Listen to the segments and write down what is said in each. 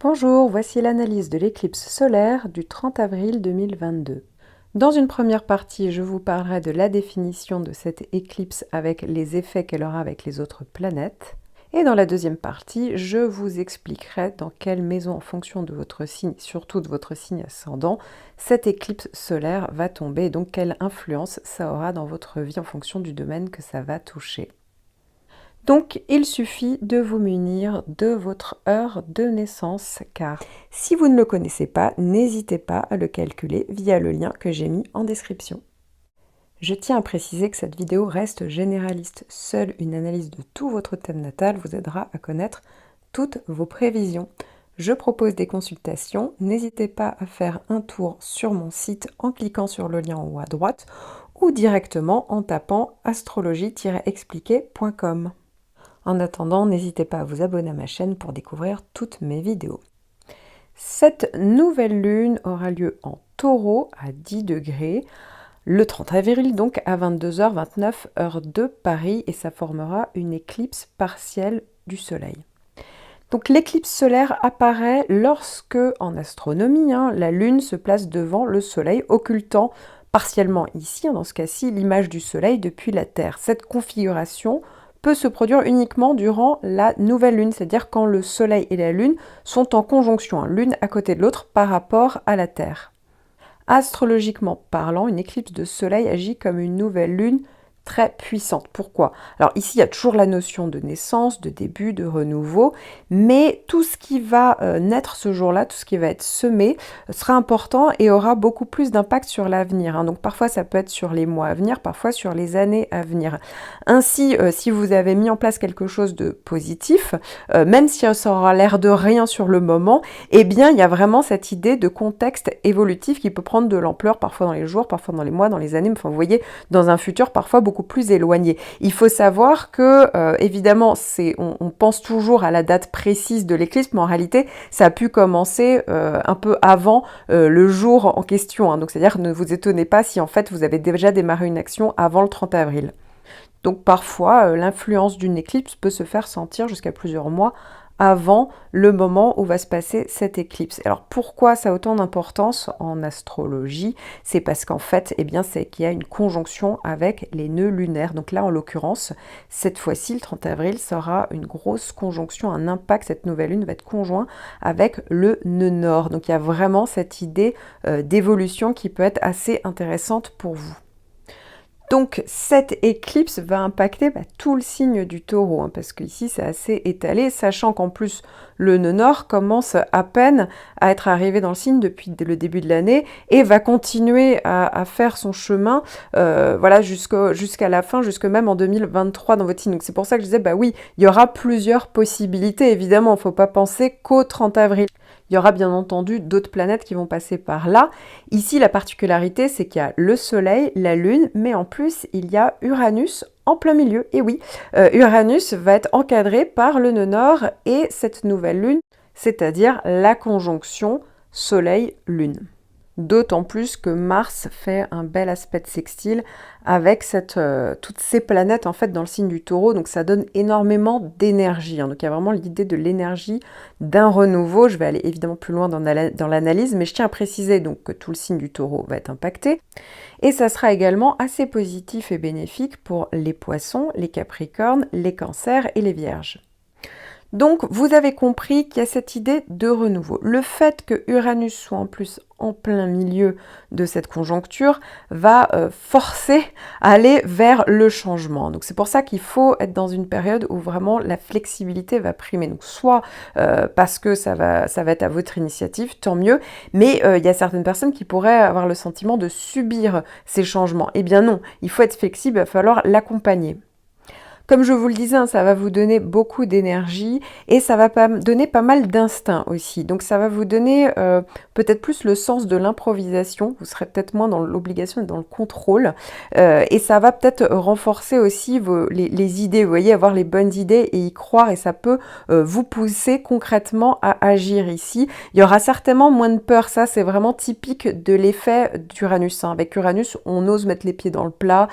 Bonjour, voici l'analyse de l'éclipse solaire du 30 avril 2022. Dans une première partie, je vous parlerai de la définition de cette éclipse avec les effets qu'elle aura avec les autres planètes. Et dans la deuxième partie, je vous expliquerai dans quelle maison, en fonction de votre signe, surtout de votre signe ascendant, cette éclipse solaire va tomber et donc quelle influence ça aura dans votre vie en fonction du domaine que ça va toucher. Donc, il suffit de vous munir de votre heure de naissance, car si vous ne le connaissez pas, n'hésitez pas à le calculer via le lien que j'ai mis en description. Je tiens à préciser que cette vidéo reste généraliste. Seule une analyse de tout votre thème natal vous aidera à connaître toutes vos prévisions. Je propose des consultations. N'hésitez pas à faire un tour sur mon site en cliquant sur le lien en haut à droite ou directement en tapant astrologie-expliqué.com. En attendant, n'hésitez pas à vous abonner à ma chaîne pour découvrir toutes mes vidéos. Cette nouvelle lune aura lieu en Taureau à 10 degrés, le 30 avril donc à 22h29 heure de Paris et ça formera une éclipse partielle du Soleil. Donc l'éclipse solaire apparaît lorsque, en astronomie, la Lune se place devant le Soleil, occultant partiellement ici, dans ce cas-ci, l'image du Soleil depuis la Terre. Cette configuration peut se produire uniquement durant la nouvelle lune, c'est-à-dire quand le Soleil et la Lune sont en conjonction, l'une à côté de l'autre par rapport à la Terre. Astrologiquement parlant, une éclipse de Soleil agit comme une nouvelle lune très puissante. Pourquoi? Alors ici, il y a toujours la notion de naissance, de début, de renouveau, mais tout ce qui va naître ce jour-là, tout ce qui va être semé, sera important et aura beaucoup plus d'impact sur l'avenir. Donc parfois, ça peut être sur les mois à venir, parfois sur les années à venir. Ainsi, si vous avez mis en place quelque chose de positif, même si ça aura l'air de rien sur le moment, eh bien, il y a vraiment cette idée de contexte évolutif qui peut prendre de l'ampleur, parfois dans les jours, parfois dans les mois, dans les années, enfin, vous voyez, dans un futur parfois beaucoup plus éloigné. Il faut savoir que, évidemment, on pense toujours à la date précise de l'éclipse, mais en réalité, ça a pu commencer un peu avant le jour en question. Donc, c'est-à-dire, ne vous étonnez pas si, en fait, vous avez déjà démarré une action avant le 30 avril. Donc, parfois, l'influence d'une éclipse peut se faire sentir jusqu'à plusieurs mois avant le moment où va se passer cette éclipse. Alors pourquoi ça a autant d'importance en astrologie? C'est parce qu'en fait, c'est qu'il y a une conjonction avec les nœuds lunaires. Donc là, en l'occurrence, cette fois-ci, le 30 avril, ça aura une grosse conjonction, un impact. Cette nouvelle lune va être conjoint avec le nœud nord. Donc il y a vraiment cette idée d'évolution qui peut être assez intéressante pour vous. Donc cette éclipse va impacter tout le signe du Taureau, parce qu'ici c'est assez étalé, sachant qu'en plus le nœud nord commence à peine à être arrivé dans le signe depuis le début de l'année et va continuer à faire son chemin jusqu'à la fin, jusque même en 2023 dans votre signe. Donc c'est pour ça que je disais, oui, il y aura plusieurs possibilités, évidemment, il ne faut pas penser qu'au 30 avril. Il y aura bien entendu d'autres planètes qui vont passer par là. Ici, la particularité, c'est qu'il y a le Soleil, la Lune, mais en plus, il y a Uranus en plein milieu. Et oui, Uranus va être encadré par le nœud nord et cette nouvelle Lune, c'est-à-dire la conjonction Soleil-Lune. D'autant plus que Mars fait un bel aspect de sextile avec toutes ces planètes en fait dans le signe du Taureau, donc ça donne énormément d'énergie. Donc il y a vraiment l'idée de l'énergie d'un renouveau. Je vais aller évidemment plus loin dans l'analyse, mais je tiens à préciser donc que tout le signe du Taureau va être impacté. Et ça sera également assez positif et bénéfique pour les Poissons, les Capricornes, les Cancers et les Vierges. Donc, vous avez compris qu'il y a cette idée de renouveau. Le fait que Uranus soit en plus en plein milieu de cette conjoncture va forcer à aller vers le changement. Donc, c'est pour ça qu'il faut être dans une période où vraiment la flexibilité va primer. Donc, soit parce que ça va être à votre initiative, tant mieux, mais il y a certaines personnes qui pourraient avoir le sentiment de subir ces changements. Eh bien non, il faut être flexible, il va falloir l'accompagner. Comme je vous le disais, ça va vous donner beaucoup d'énergie et ça va donner pas mal d'instinct aussi. Donc ça va vous donner peut-être plus le sens de l'improvisation. Vous serez peut-être moins dans l'obligation et dans le contrôle. Et ça va peut-être renforcer aussi les idées. Vous voyez, avoir les bonnes idées et y croire. Et ça peut vous pousser concrètement à agir ici. Il y aura certainement moins de peur. Ça, c'est vraiment typique de l'effet d'Uranus. Avec Uranus, on ose mettre les pieds dans le plat.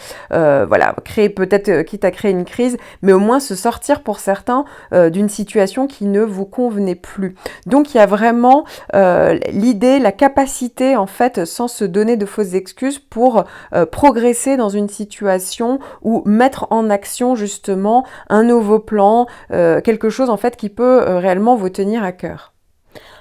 Créer peut-être, quitte à créer une crise, prise, mais au moins se sortir pour certains d'une situation qui ne vous convenait plus. Donc il y a vraiment l'idée, la capacité en fait, sans se donner de fausses excuses, pour progresser dans une situation ou mettre en action justement un nouveau plan, quelque chose en fait qui peut réellement vous tenir à cœur.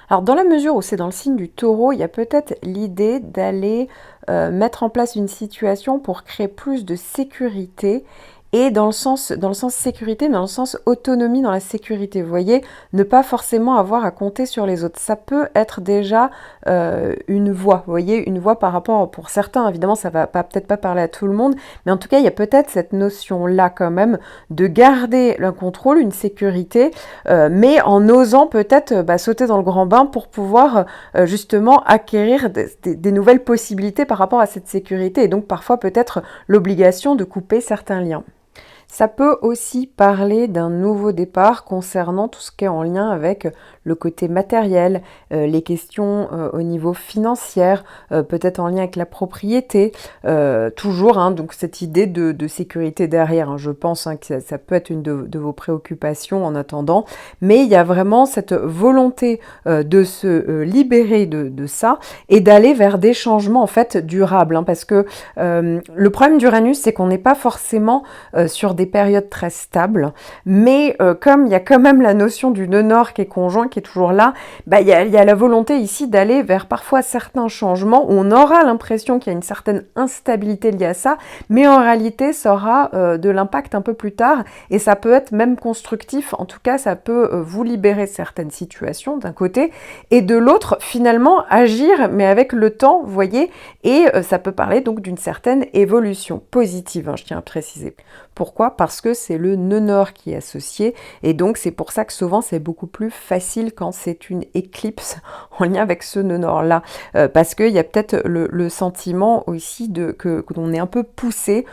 Alors dans la mesure où c'est dans le signe du Taureau, il y a peut-être l'idée d'aller mettre en place une situation pour créer plus de sécurité, et dans le sens sécurité, mais dans le sens autonomie dans la sécurité. Vous voyez, ne pas forcément avoir à compter sur les autres. Ça peut être déjà une voie. Vous voyez, une voie par rapport, pour certains, évidemment, ça va peut-être pas parler à tout le monde, mais en tout cas, il y a peut-être cette notion-là quand même de garder le contrôle, une sécurité, mais en osant peut-être sauter dans le grand bain pour pouvoir justement acquérir des nouvelles possibilités par rapport à cette sécurité, et donc parfois peut-être l'obligation de couper certains liens. Ça peut aussi parler d'un nouveau départ concernant tout ce qui est en lien avec le côté matériel, les questions au niveau financier, peut-être en lien avec la propriété, toujours, donc cette idée de sécurité derrière, je pense que ça peut être une de vos préoccupations en attendant, mais il y a vraiment cette volonté de se libérer de ça et d'aller vers des changements en fait durables, parce que le problème d'Uranus, c'est qu'on n'est pas forcément sur des périodes très stables, mais comme il y a quand même la notion du nœud nord qui est conjoint, qui est toujours là, il y a la volonté ici d'aller vers parfois certains changements où on aura l'impression qu'il y a une certaine instabilité liée à ça, mais en réalité ça aura de l'impact un peu plus tard, et ça peut être même constructif. En tout cas, ça peut vous libérer de certaines situations d'un côté, et de l'autre finalement agir, mais avec le temps, vous voyez, et ça peut parler donc d'une certaine évolution positive, je tiens à préciser. Pourquoi ? Parce que c'est le nœud nord qui est associé, et donc c'est pour ça que souvent c'est beaucoup plus facile quand c'est une éclipse en lien avec ce nœud nord-là, parce qu'il y a peut-être le sentiment aussi que l'on est un peu poussé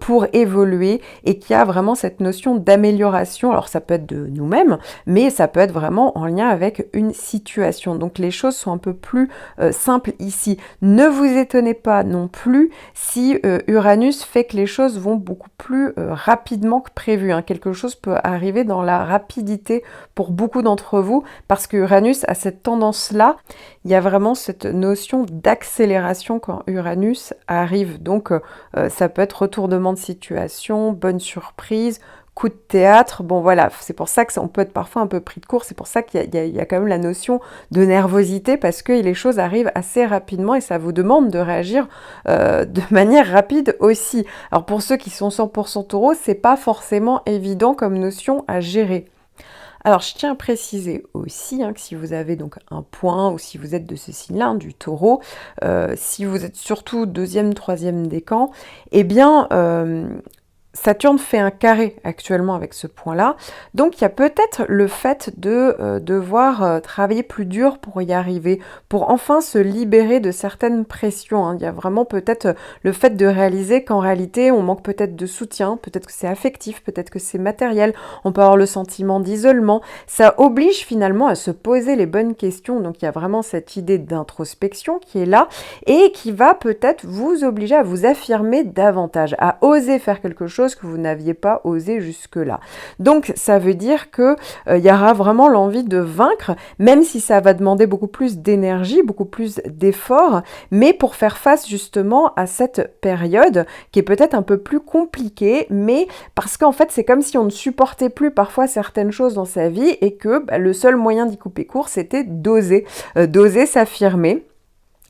pour évoluer, et qu'il y a vraiment cette notion d'amélioration. Alors ça peut être de nous-mêmes, mais ça peut être vraiment en lien avec une situation. Donc les choses sont un peu plus simples ici. Ne vous étonnez pas non plus si Uranus fait que les choses vont beaucoup plus rapidement que prévu. Quelque chose peut arriver dans la rapidité pour beaucoup d'entre vous, parce que Uranus a cette tendance-là. Il y a vraiment cette notion d'accélération quand Uranus arrive. Donc ça peut être retournement de situation, bonne surprise, coup de théâtre. Bon voilà, c'est pour ça que on peut être parfois un peu pris de court, c'est pour ça qu'il y a quand même la notion de nervosité, parce que les choses arrivent assez rapidement et ça vous demande de réagir de manière rapide aussi. Alors pour ceux qui sont 100% taureau, c'est pas forcément évident comme notion à gérer. Alors, je tiens à préciser aussi que si vous avez donc un point, ou si vous êtes de ce signe-là, du taureau, si vous êtes surtout deuxième, troisième décan, eh bien, Saturne fait un carré actuellement avec ce point-là, donc il y a peut-être le fait de devoir travailler plus dur pour y arriver, pour enfin se libérer de certaines pressions. Il y a vraiment peut-être le fait de réaliser qu'en réalité on manque peut-être de soutien, peut-être que c'est affectif, peut-être que c'est matériel, on peut avoir le sentiment d'isolement. Ça oblige finalement à se poser les bonnes questions, donc il y a vraiment cette idée d'introspection qui est là, et qui va peut-être vous obliger à vous affirmer davantage, à oser faire quelque chose que vous n'aviez pas osé jusque-là. Donc ça veut dire que il y aura vraiment l'envie de vaincre, même si ça va demander beaucoup plus d'énergie, beaucoup plus d'efforts, mais pour faire face justement à cette période qui est peut-être un peu plus compliquée, mais parce qu'en fait c'est comme si on ne supportait plus parfois certaines choses dans sa vie, et que le seul moyen d'y couper court, c'était d'oser s'affirmer.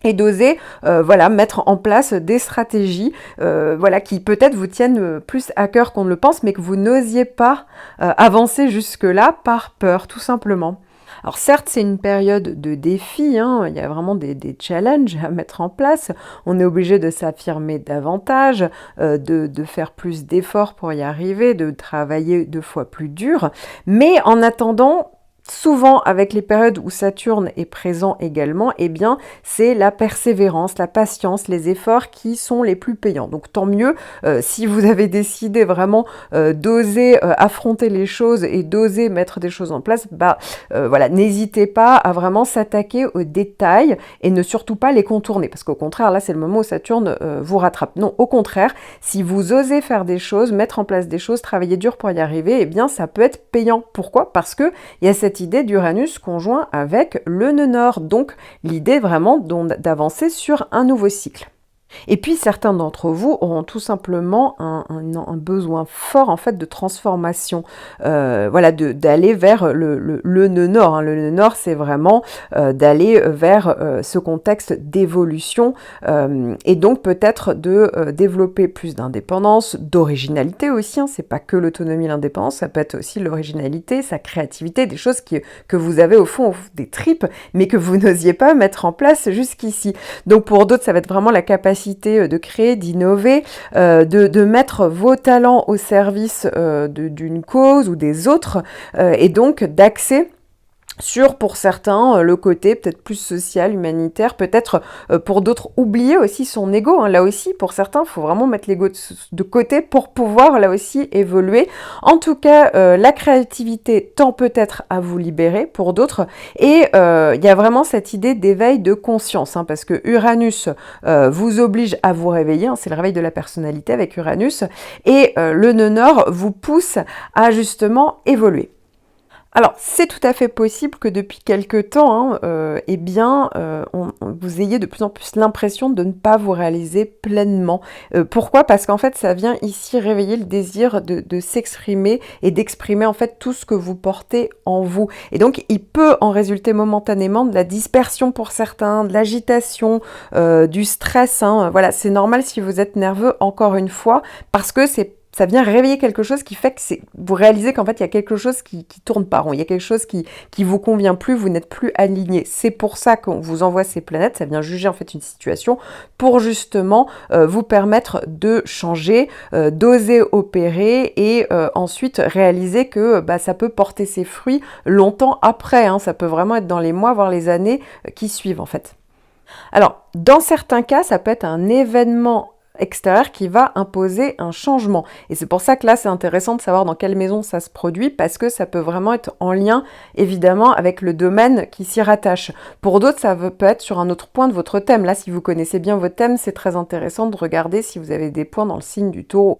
Et d'oser mettre en place des stratégies qui peut-être vous tiennent plus à cœur qu'on ne le pense, mais que vous n'osiez pas avancer jusque-là par peur, tout simplement. Alors certes, c'est une période de défi, il y a vraiment des challenges à mettre en place, on est obligé de s'affirmer davantage, de faire plus d'efforts pour y arriver, de travailler 2 fois plus dur, mais en attendant, souvent avec les périodes où Saturne est présent également, eh bien c'est la persévérance, la patience, les efforts qui sont les plus payants. Donc tant mieux si vous avez décidé vraiment d'oser affronter les choses et d'oser mettre des choses en place, voilà, n'hésitez pas à vraiment s'attaquer aux détails et ne surtout pas les contourner, parce qu'au contraire, là c'est le moment où Saturne vous rattrape. Non, au contraire, si vous osez faire des choses, mettre en place des choses, travailler dur pour y arriver, eh bien ça peut être payant. Pourquoi? Parce que il y a cette idée d'Uranus conjoint avec le nœud nord, donc l'idée vraiment d'avancer sur un nouveau cycle. Et puis certains d'entre vous auront tout simplement un besoin fort en fait de transformation, voilà, d'aller vers le nœud nord. Hein. Le nœud nord, c'est vraiment d'aller vers ce contexte d'évolution et donc peut-être de développer plus d'indépendance, d'originalité aussi. Hein. C'est pas que l'autonomie, l'indépendance, ça peut être aussi l'originalité, sa créativité, des choses que vous avez au fond des tripes, mais que vous n'osiez pas mettre en place jusqu'ici. Donc pour d'autres, ça va être vraiment la capacité de créer, d'innover, de mettre vos talents au service d'une cause ou des autres, et donc d'axer sur, pour certains, le côté peut-être plus social, humanitaire, peut-être pour d'autres, oublier aussi son ego. Hein. Là aussi, pour certains, il faut vraiment mettre l'ego de côté pour pouvoir, là aussi, évoluer. En tout cas, la créativité tend peut-être à vous libérer pour d'autres. Et il y a vraiment cette idée d'éveil de conscience, hein, parce que Uranus vous oblige à vous réveiller. Hein, c'est le réveil de la personnalité avec Uranus. Et le nœud nord vous pousse à justement évoluer. Alors, c'est tout à fait possible que depuis quelque temps, hein, vous ayez de plus en plus l'impression de ne pas vous réaliser pleinement. Pourquoi? Parce qu'en fait, ça vient ici réveiller le désir de s'exprimer et d'exprimer en fait tout ce que vous portez en vous. Et donc, il peut en résulter momentanément de la dispersion pour certains, de l'agitation, du stress. Hein. Voilà, c'est normal si vous êtes nerveux, encore une fois, parce que ça vient réveiller quelque chose qui fait que vous réalisez qu'en fait, il y a quelque chose qui tourne pas rond. Il y a quelque chose qui vous convient plus, vous n'êtes plus aligné. C'est pour ça qu'on vous envoie ces planètes. Ça vient juger en fait une situation pour justement vous permettre de changer, d'oser opérer et ensuite réaliser que ça peut porter ses fruits longtemps après. Hein. Ça peut vraiment être dans les mois, voire les années qui suivent en fait. Alors, dans certains cas, ça peut être un événement extérieur qui va imposer un changement. Et c'est pour ça que là, c'est intéressant de savoir dans quelle maison ça se produit, parce que ça peut vraiment être en lien, évidemment, avec le domaine qui s'y rattache. Pour d'autres, ça peut être sur un autre point de votre thème. Là, si vous connaissez bien votre thème, c'est très intéressant de regarder si vous avez des points dans le signe du Taureau.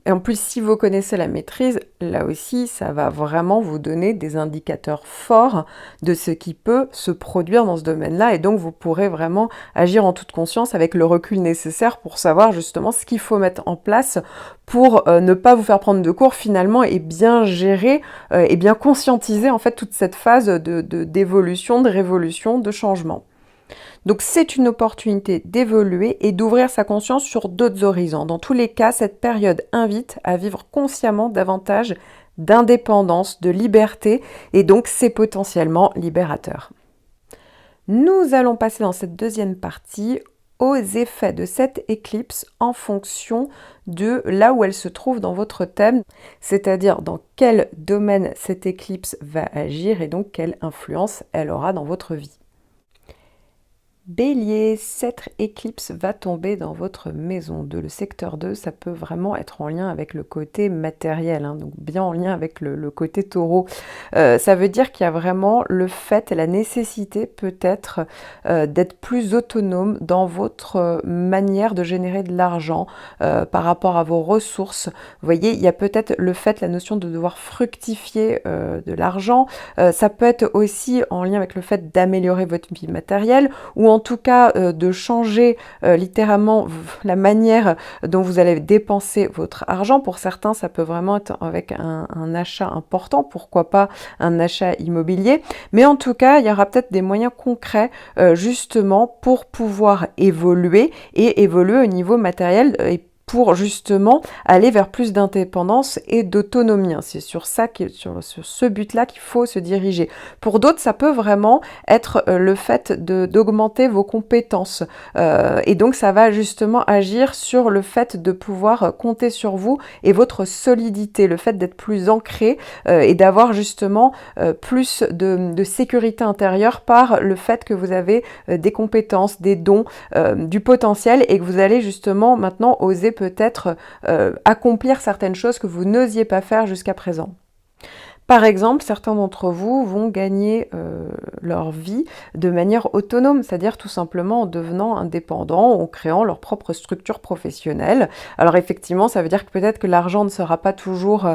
Et en plus, si vous connaissez la maîtrise, là aussi, ça va vraiment vous donner des indicateurs forts de ce qui peut se produire dans ce domaine-là. Et donc, vous pourrez vraiment agir en toute conscience avec le recul nécessaire pour savoir justement ce qu'il faut mettre en place pour ne pas vous faire prendre de court finalement et bien gérer et bien conscientiser en fait toute cette phase d'évolution, de révolution, de changement. Donc c'est une opportunité d'évoluer et d'ouvrir sa conscience sur d'autres horizons. Dans tous les cas, cette période invite à vivre consciemment davantage d'indépendance, de liberté, et donc c'est potentiellement libérateur. Nous allons passer dans cette deuxième partie aux effets de cette éclipse en fonction de là où elle se trouve dans votre thème, c'est-à-dire dans quel domaine cette éclipse va agir et donc quelle influence elle aura dans votre vie. Bélier, cette éclipse va tomber dans votre maison 2. Le secteur 2, ça peut vraiment être en lien avec le côté matériel, hein, donc bien en lien avec le côté taureau. Ça veut dire qu'il y a vraiment le fait et la nécessité peut-être d'être plus autonome dans votre manière de générer de l'argent par rapport à vos ressources. Vous voyez, il y a peut-être le fait, la notion de devoir fructifier de l'argent. Ça peut être aussi en lien avec le fait d'améliorer votre vie matérielle ou en tout cas de changer littéralement la manière dont vous allez dépenser votre argent. Pour certains, ça peut vraiment être avec un achat important, pourquoi pas un achat immobilier. Mais en tout cas, il y aura peut-être des moyens concrets justement pour pouvoir évoluer et évoluer au niveau matériel et pour justement aller vers plus d'indépendance et d'autonomie. C'est sur ça, sur ce but-là qu'il faut se diriger. Pour d'autres, ça peut vraiment être le fait d'augmenter vos compétences. Et donc, ça va justement agir sur le fait de pouvoir compter sur vous et votre solidité, le fait d'être plus ancré et d'avoir justement plus de sécurité intérieure par le fait que vous avez des compétences, des dons, du potentiel et que vous allez justement maintenant oser peut-être accomplir certaines choses que vous n'osiez pas faire jusqu'à présent. Par exemple, certains d'entre vous vont gagner leur vie de manière autonome, c'est-à-dire tout simplement en devenant indépendants, en créant leur propre structure professionnelle. Alors effectivement, ça veut dire que peut-être que l'argent ne sera pas toujours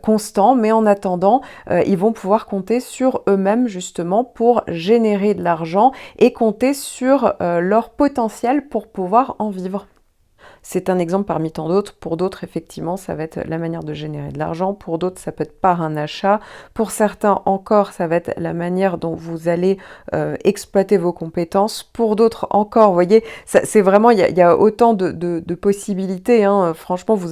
constant, mais en attendant, ils vont pouvoir compter sur eux-mêmes justement pour générer de l'argent et compter sur leur potentiel pour pouvoir en vivre. C'est un exemple parmi tant d'autres. Pour d'autres, effectivement, ça va être la manière de générer de l'argent. Pour d'autres, ça peut être par un achat. Pour certains encore, ça va être la manière dont vous allez exploiter vos compétences. Pour d'autres encore, vous voyez, c'est vraiment, il y a autant de possibilités. Hein. Franchement, vous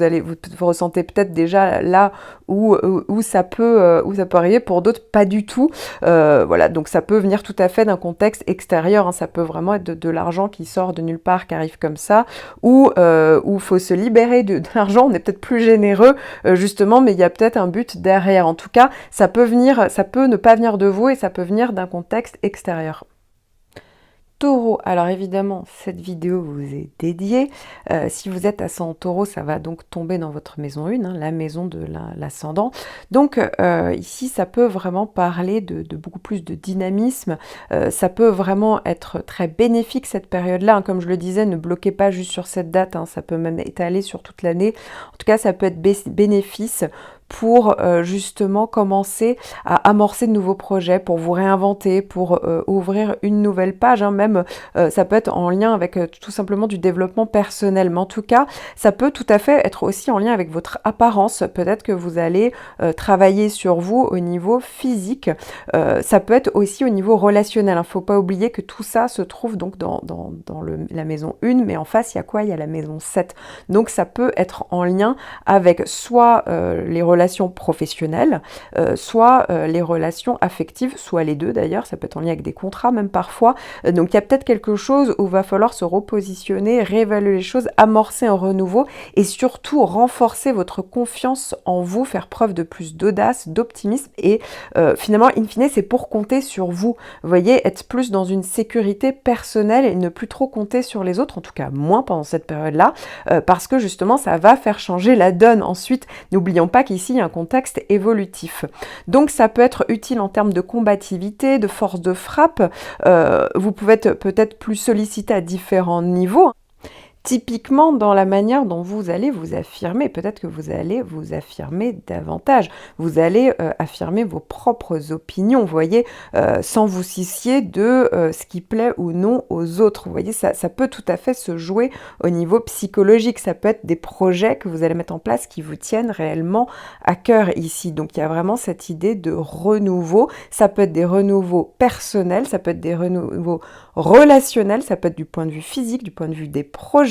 ressentez peut-être déjà là où ça peut arriver. Pour d'autres, pas du tout. Voilà, donc ça peut venir tout à fait d'un contexte extérieur. Hein. Ça peut vraiment être de l'argent qui sort de nulle part, qui arrive comme ça, ou où il faut se libérer de l'argent, on est peut-être plus généreux justement, mais il y a peut-être un but derrière. En tout cas, ça peut ne pas venir de vous et ça peut venir d'un contexte extérieur. Taureau, alors évidemment, cette vidéo vous est dédiée. Si vous êtes ascendant Taureau, ça va donc tomber dans votre maison 1, hein, la maison de l'ascendant. Donc ici, ça peut vraiment parler de beaucoup plus de dynamisme. Ça peut vraiment être très bénéfique cette période-là. Hein. Comme je le disais, ne bloquez pas juste sur cette date. Hein, ça peut même étaler sur toute l'année. En tout cas, ça peut être bénéfice pour justement commencer à amorcer de nouveaux projets, pour vous réinventer, pour ouvrir une nouvelle page, hein, même ça peut être en lien avec tout simplement du développement personnel, mais en tout cas, ça peut tout à fait être aussi en lien avec votre apparence, peut-être que vous allez travailler sur vous au niveau physique, ça peut être aussi au niveau relationnel, il ne faut pas oublier que tout ça se trouve donc dans la maison 1, mais en face, il y a quoi? Il y a la maison 7, donc ça peut être en lien avec soit les relations professionnelles, soit les relations affectives, soit les deux d'ailleurs, ça peut être en lien avec des contrats même parfois. Donc il y a peut-être quelque chose où il va falloir se repositionner, réévaluer les choses, amorcer un renouveau et surtout renforcer votre confiance en vous, faire preuve de plus d'audace, d'optimisme et finalement, in fine, c'est pour compter sur vous. Vous voyez, être plus dans une sécurité personnelle et ne plus trop compter sur les autres, en tout cas moins pendant cette période-là, parce que justement, ça va faire changer la donne. Ensuite, n'oublions pas qu'ici, il y a un contexte évolutif. Donc, ça peut être utile en termes de combativité, de force de frappe. Vous pouvez être peut-être plus sollicité à différents niveaux. Typiquement dans la manière dont vous allez vous affirmer, peut-être que vous allez vous affirmer davantage, vous allez affirmer vos propres opinions, vous voyez, sans vous soucier de ce qui plaît ou non aux autres, vous voyez, ça peut tout à fait se jouer au niveau psychologique, ça peut être des projets que vous allez mettre en place qui vous tiennent réellement à cœur ici, donc il y a vraiment cette idée de renouveau, ça peut être des renouveaux personnels, ça peut être des renouveaux relationnels, ça peut être du point de vue physique, du point de vue des projets.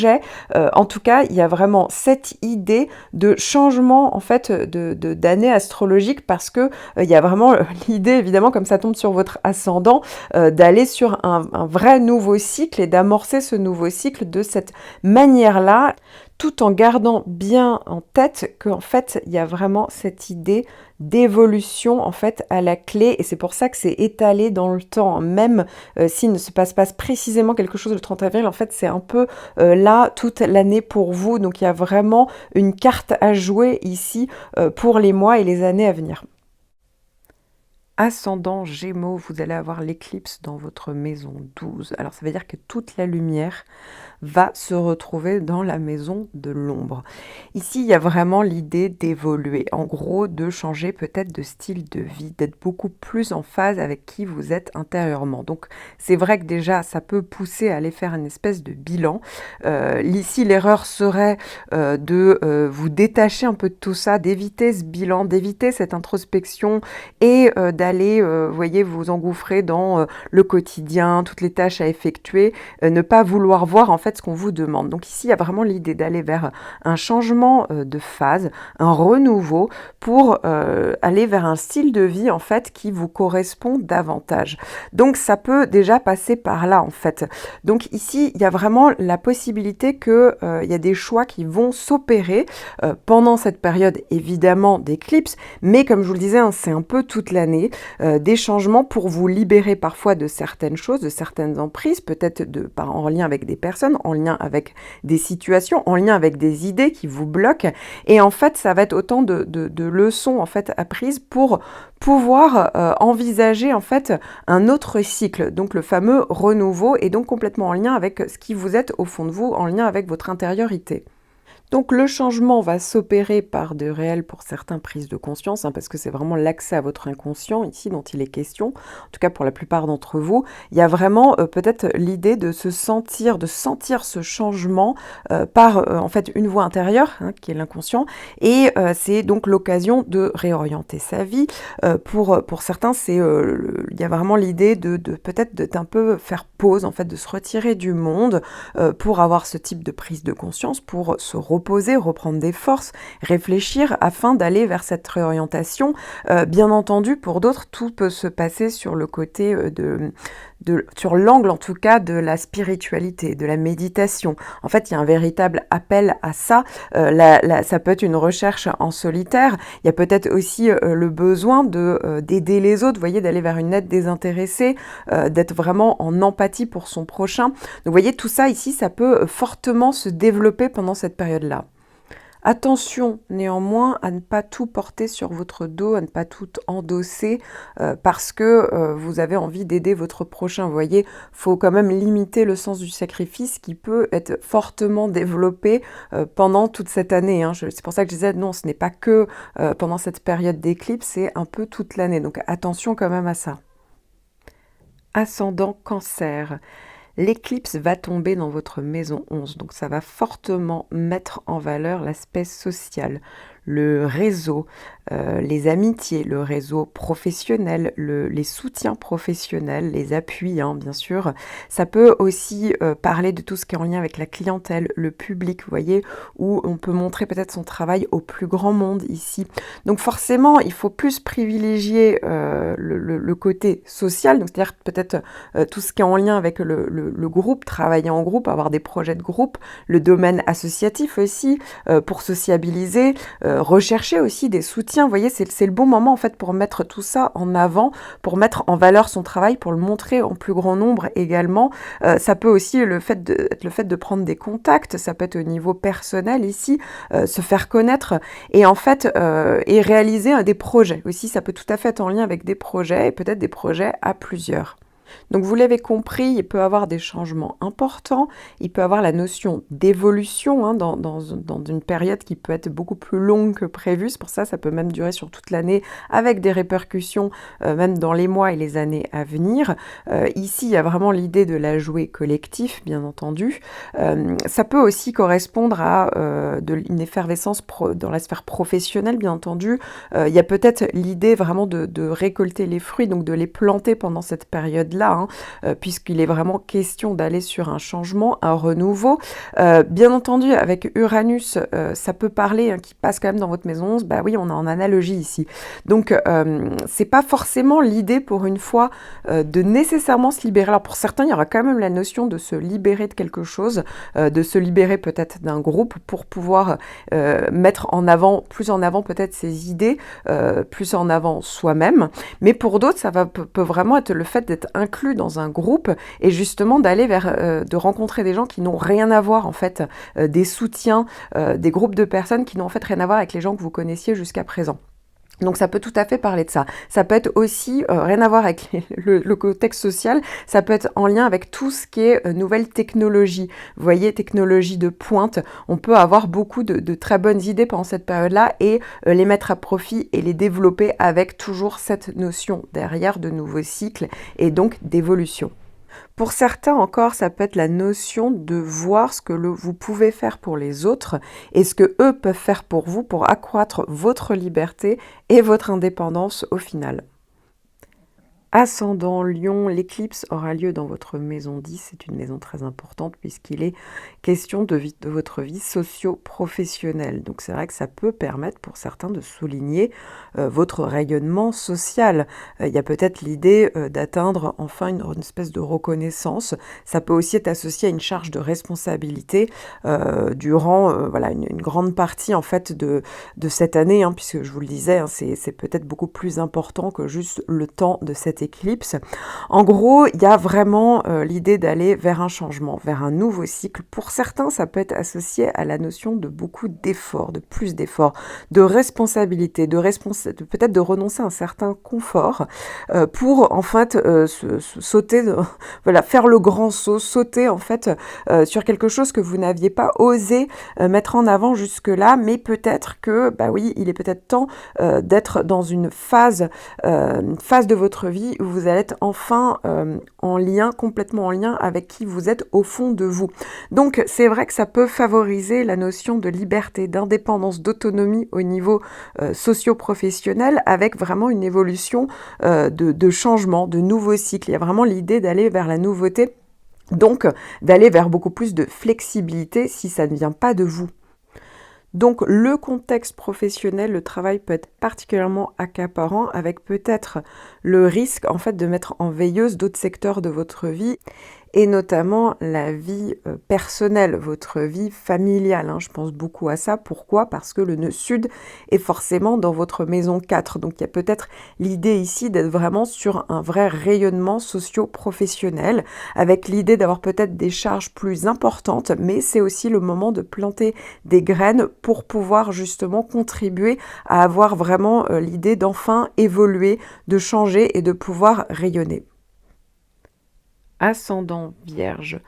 En tout cas, il y a vraiment cette idée de changement en fait d'année astrologique parce que il y a vraiment l'idée, évidemment, comme ça tombe sur votre ascendant, d'aller sur un vrai nouveau cycle et d'amorcer ce nouveau cycle de cette manière-là, tout en gardant bien en tête qu'en fait, il y a vraiment cette idée d'évolution en fait à la clé et c'est pour ça que c'est étalé dans le temps, même s'il ne se passe pas précisément quelque chose le 30 avril, en fait c'est un peu là toute l'année pour vous, donc il y a vraiment une carte à jouer ici pour les mois et les années à venir. Ascendant Gémeaux, vous allez avoir l'éclipse dans votre maison 12. Alors ça veut dire que toute la lumière va se retrouver dans la maison de l'ombre. Ici, il y a vraiment l'idée d'évoluer, en gros de changer peut-être de style de vie, d'être beaucoup plus en phase avec qui vous êtes intérieurement. Donc c'est vrai que déjà, ça peut pousser à aller faire une espèce de bilan. Ici, l'erreur serait de vous détacher un peu de tout ça, d'éviter ce bilan, d'éviter cette introspection et d'aller d'aller, voyez, vous engouffrer dans le quotidien, toutes les tâches à effectuer, ne pas vouloir voir en fait ce qu'on vous demande. Donc ici, il y a vraiment l'idée d'aller vers un changement de phase, un renouveau pour aller vers un style de vie en fait qui vous correspond davantage. Donc ça peut déjà passer par là en fait. Donc ici, il y a vraiment la possibilité que il y a des choix qui vont s'opérer pendant cette période évidemment d'éclipse, mais comme je vous le disais, hein, c'est un peu toute l'année, des changements pour vous libérer parfois de certaines choses, de certaines emprises, peut-être en lien avec des personnes, en lien avec des situations, en lien avec des idées qui vous bloquent. Et en fait, ça va être autant de leçons en fait apprises pour pouvoir envisager en fait un autre cycle, donc le fameux renouveau, et donc complètement en lien avec ce qui vous êtes au fond de vous, en lien avec votre intériorité. Donc le changement va s'opérer par de réelles, pour certains, prises de conscience, hein, parce que c'est vraiment l'accès à votre inconscient ici dont il est question. En tout cas pour la plupart d'entre vous, il y a vraiment peut-être l'idée de sentir ce changement par en fait une voix intérieure, hein, qui est l'inconscient, et c'est donc l'occasion de réorienter sa vie. Pour certains, il y a vraiment l'idée de peut-être d'un peu faire pause, en fait, de se retirer du monde pour avoir ce type de prise de conscience, pour se reposer, reprendre des forces, réfléchir afin d'aller vers cette réorientation. Bien entendu, pour d'autres, tout peut se passer sur le côté sur l'angle en tout cas de la spiritualité, de la méditation. En fait, il y a un véritable appel à ça. Ça peut être une recherche en solitaire. Il y a peut-être aussi le besoin d'aider les autres, vous voyez, d'aller vers une aide désintéressée, d'être vraiment en empathie pour son prochain. Donc, vous voyez, tout ça ici, ça peut fortement se développer pendant cette période-là. Attention néanmoins à ne pas tout porter sur votre dos, à ne pas tout endosser parce que vous avez envie d'aider votre prochain. Vous voyez, il faut quand même limiter le sens du sacrifice qui peut être fortement développé pendant toute cette année. Hein. C'est pour ça que je disais non, ce n'est pas que pendant cette période d'éclipse, c'est un peu toute l'année. Donc attention quand même à ça. Ascendant Cancer. L'éclipse va tomber dans votre maison 11, donc ça va fortement mettre en valeur l'aspect social, le réseau, les amitiés, le réseau professionnel, les soutiens professionnels, les appuis, hein, bien sûr. Ça peut aussi parler de tout ce qui est en lien avec la clientèle, le public, vous voyez, où on peut montrer peut-être son travail au plus grand monde ici. Donc forcément, il faut plus privilégier le côté social, donc c'est-à-dire peut-être tout ce qui est en lien avec le groupe, travailler en groupe, avoir des projets de groupe, le domaine associatif aussi, pour sociabiliser, rechercher aussi des soutiens. Vous voyez, c'est le bon moment en fait pour mettre tout ça en avant, pour mettre en valeur son travail, pour le montrer en plus grand nombre également. Ça peut aussi être le fait de prendre des contacts, ça peut être au niveau personnel ici, se faire connaître et en fait et réaliser des projets aussi. Ça peut tout à fait être en lien avec des projets et peut-être des projets à plusieurs. Donc vous l'avez compris, il peut y avoir des changements importants, il peut y avoir la notion d'évolution hein, dans une période qui peut être beaucoup plus longue que prévu, c'est pour ça peut même durer sur toute l'année avec des répercussions même dans les mois et les années à venir. Ici, il y a vraiment l'idée de la jouer collectif, bien entendu. Ça peut aussi correspondre à une effervescence dans la sphère professionnelle, bien entendu. Il y a peut-être l'idée vraiment de récolter les fruits, donc de les planter pendant cette période-là, hein, puisqu'il est vraiment question d'aller sur un changement, un renouveau. Bien entendu, avec Uranus, ça peut parler, hein, qui passe quand même dans votre maison 11, bah oui, on est en analogie ici. Donc, c'est pas forcément l'idée, pour une fois, de nécessairement se libérer. Alors, pour certains, il y aura quand même la notion de se libérer de quelque chose, de se libérer peut-être d'un groupe pour pouvoir mettre plus en avant peut-être ses idées, plus en avant soi-même. Mais pour d'autres, peut vraiment être le fait d'être inclus dans un groupe et justement d'aller de rencontrer des gens qui n'ont rien à voir en fait, des soutiens, des groupes de personnes qui n'ont en fait rien à voir avec les gens que vous connaissiez jusqu'à présent. Donc ça peut tout à fait parler de ça. Ça peut être aussi, rien à voir avec le contexte social, ça peut être en lien avec tout ce qui est nouvelle technologie. Vous voyez, technologie de pointe, on peut avoir beaucoup de très bonnes idées pendant cette période-là et les mettre à profit et les développer avec toujours cette notion derrière de nouveaux cycles et donc d'évolution. Pour certains encore, ça peut être la notion de voir ce que vous pouvez faire pour les autres et ce que eux peuvent faire pour vous pour accroître votre liberté et votre indépendance au final. Ascendant Lion, l'éclipse aura lieu dans votre maison 10. C'est une maison très importante puisqu'il est question de votre vie socio-professionnelle. Donc c'est vrai que ça peut permettre pour certains de souligner votre rayonnement social. Il y a peut-être l'idée d'atteindre enfin une espèce de reconnaissance. Ça peut aussi être associé à une charge de responsabilité durant voilà, une grande partie en fait de cette année, hein, puisque je vous le disais, hein, c'est peut-être beaucoup plus important que juste le temps de cette éclipse. En gros, il y a vraiment l'idée d'aller vers un changement, vers un nouveau cycle. Pour certains, ça peut être associé à la notion de beaucoup d'efforts, de plus d'efforts, de responsabilité, peut-être de renoncer à un certain confort pour en fait sauter, voilà, faire le grand saut, sauter en fait sur quelque chose que vous n'aviez pas osé mettre en avant jusque-là, mais peut-être que, bah oui, il est peut-être temps d'être dans une phase de votre vie où vous allez être enfin en lien, complètement en lien avec qui vous êtes au fond de vous. Donc c'est vrai que ça peut favoriser la notion de liberté, d'indépendance, d'autonomie au niveau socio-professionnel, avec vraiment une évolution de changement, de nouveaux cycles. Il y a vraiment l'idée d'aller vers la nouveauté, donc d'aller vers beaucoup plus de flexibilité si ça ne vient pas de vous. Donc le contexte professionnel, le travail peut être particulièrement accaparant, avec peut-être le risque en fait de mettre en veilleuse d'autres secteurs de votre vie, et notamment la vie personnelle, votre vie familiale, hein. Je pense beaucoup à ça. Pourquoi ? Parce que le nœud sud est forcément dans votre maison 4. Donc il y a peut-être l'idée ici d'être vraiment sur un vrai rayonnement socio-professionnel, avec l'idée d'avoir peut-être des charges plus importantes, mais c'est aussi le moment de planter des graines pour pouvoir justement contribuer à avoir vraiment l'idée d'enfin évoluer, de changer et de pouvoir rayonner. Ascendant Vierge,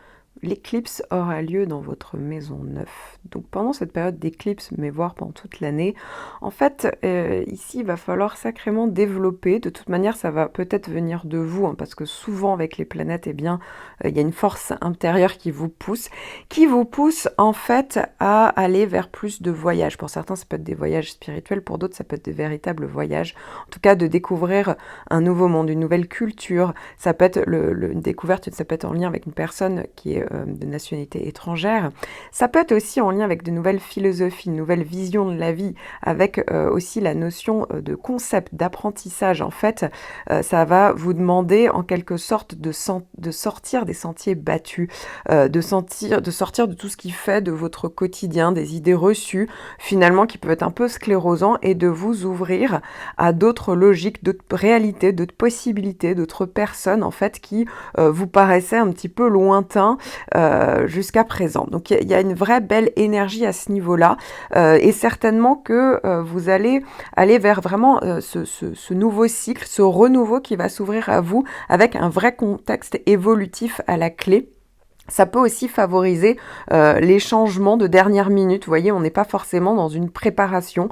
l'éclipse aura lieu dans votre maison 9. Donc pendant cette période d'éclipse, mais voire pendant toute l'année, en fait, ici, il va falloir sacrément développer. De toute manière, ça va peut-être venir de vous, hein, parce que souvent avec les planètes, eh bien, il y a une force intérieure qui vous pousse en fait à aller vers plus de voyages. Pour certains, ça peut être des voyages spirituels, pour d'autres, ça peut être de véritables voyages. En tout cas, de découvrir un nouveau monde, une nouvelle culture. Ça peut être une découverte, ça peut être en lien avec une personne qui est de nationalité étrangère. Ça peut être aussi en lien avec de nouvelles philosophies, une nouvelle vision de la vie, avec aussi la notion de concept, d'apprentissage. En fait, ça va vous demander en quelque sorte de sortir des sentiers battus, de sortir de tout ce qui fait de votre quotidien, des idées reçues, finalement qui peuvent être un peu sclérosants, et de vous ouvrir à d'autres logiques, d'autres réalités, d'autres possibilités, d'autres personnes en fait qui vous paraissaient un petit peu lointains jusqu'à présent. Donc il y a une vraie belle énergie à ce niveau-là, et certainement que vous allez aller vers vraiment ce nouveau cycle, ce renouveau qui va s'ouvrir à vous, avec un vrai contexte évolutif à la clé. Ça peut aussi favoriser les changements de dernière minute. Vous voyez, on n'est pas forcément dans une préparation.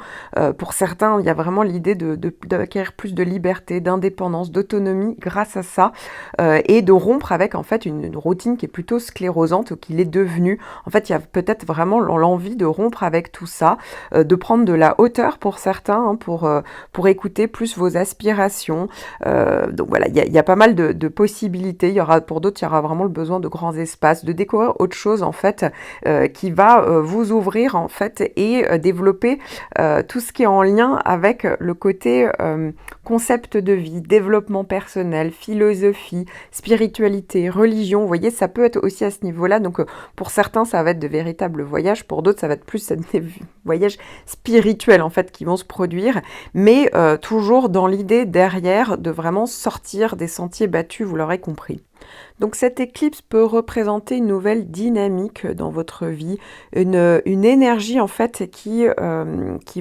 Pour certains, il y a vraiment l'idée d'acquérir plus de liberté, d'indépendance, d'autonomie grâce à ça, et de rompre avec en fait une routine qui est plutôt sclérosante, ou qu'il est devenu. En fait, il y a peut-être vraiment l'envie de rompre avec tout ça, de prendre de la hauteur pour certains, hein, pour écouter plus vos aspirations. Donc voilà, il y a pas mal de possibilités. Pour d'autres, il y aura vraiment le besoin de grands espaces, de découvrir autre chose en fait, qui va vous ouvrir en fait, et développer tout ce qui est en lien avec le côté concept de vie, développement personnel, philosophie, spiritualité, religion. Vous voyez, ça peut être aussi à ce niveau-là. Donc pour certains, ça va être de véritables voyages, pour d'autres, ça va être plus des voyages spirituels en fait qui vont se produire, mais toujours dans l'idée derrière de vraiment sortir des sentiers battus, vous l'aurez compris. Donc cette éclipse peut représenter une nouvelle dynamique dans votre vie, une énergie en fait qui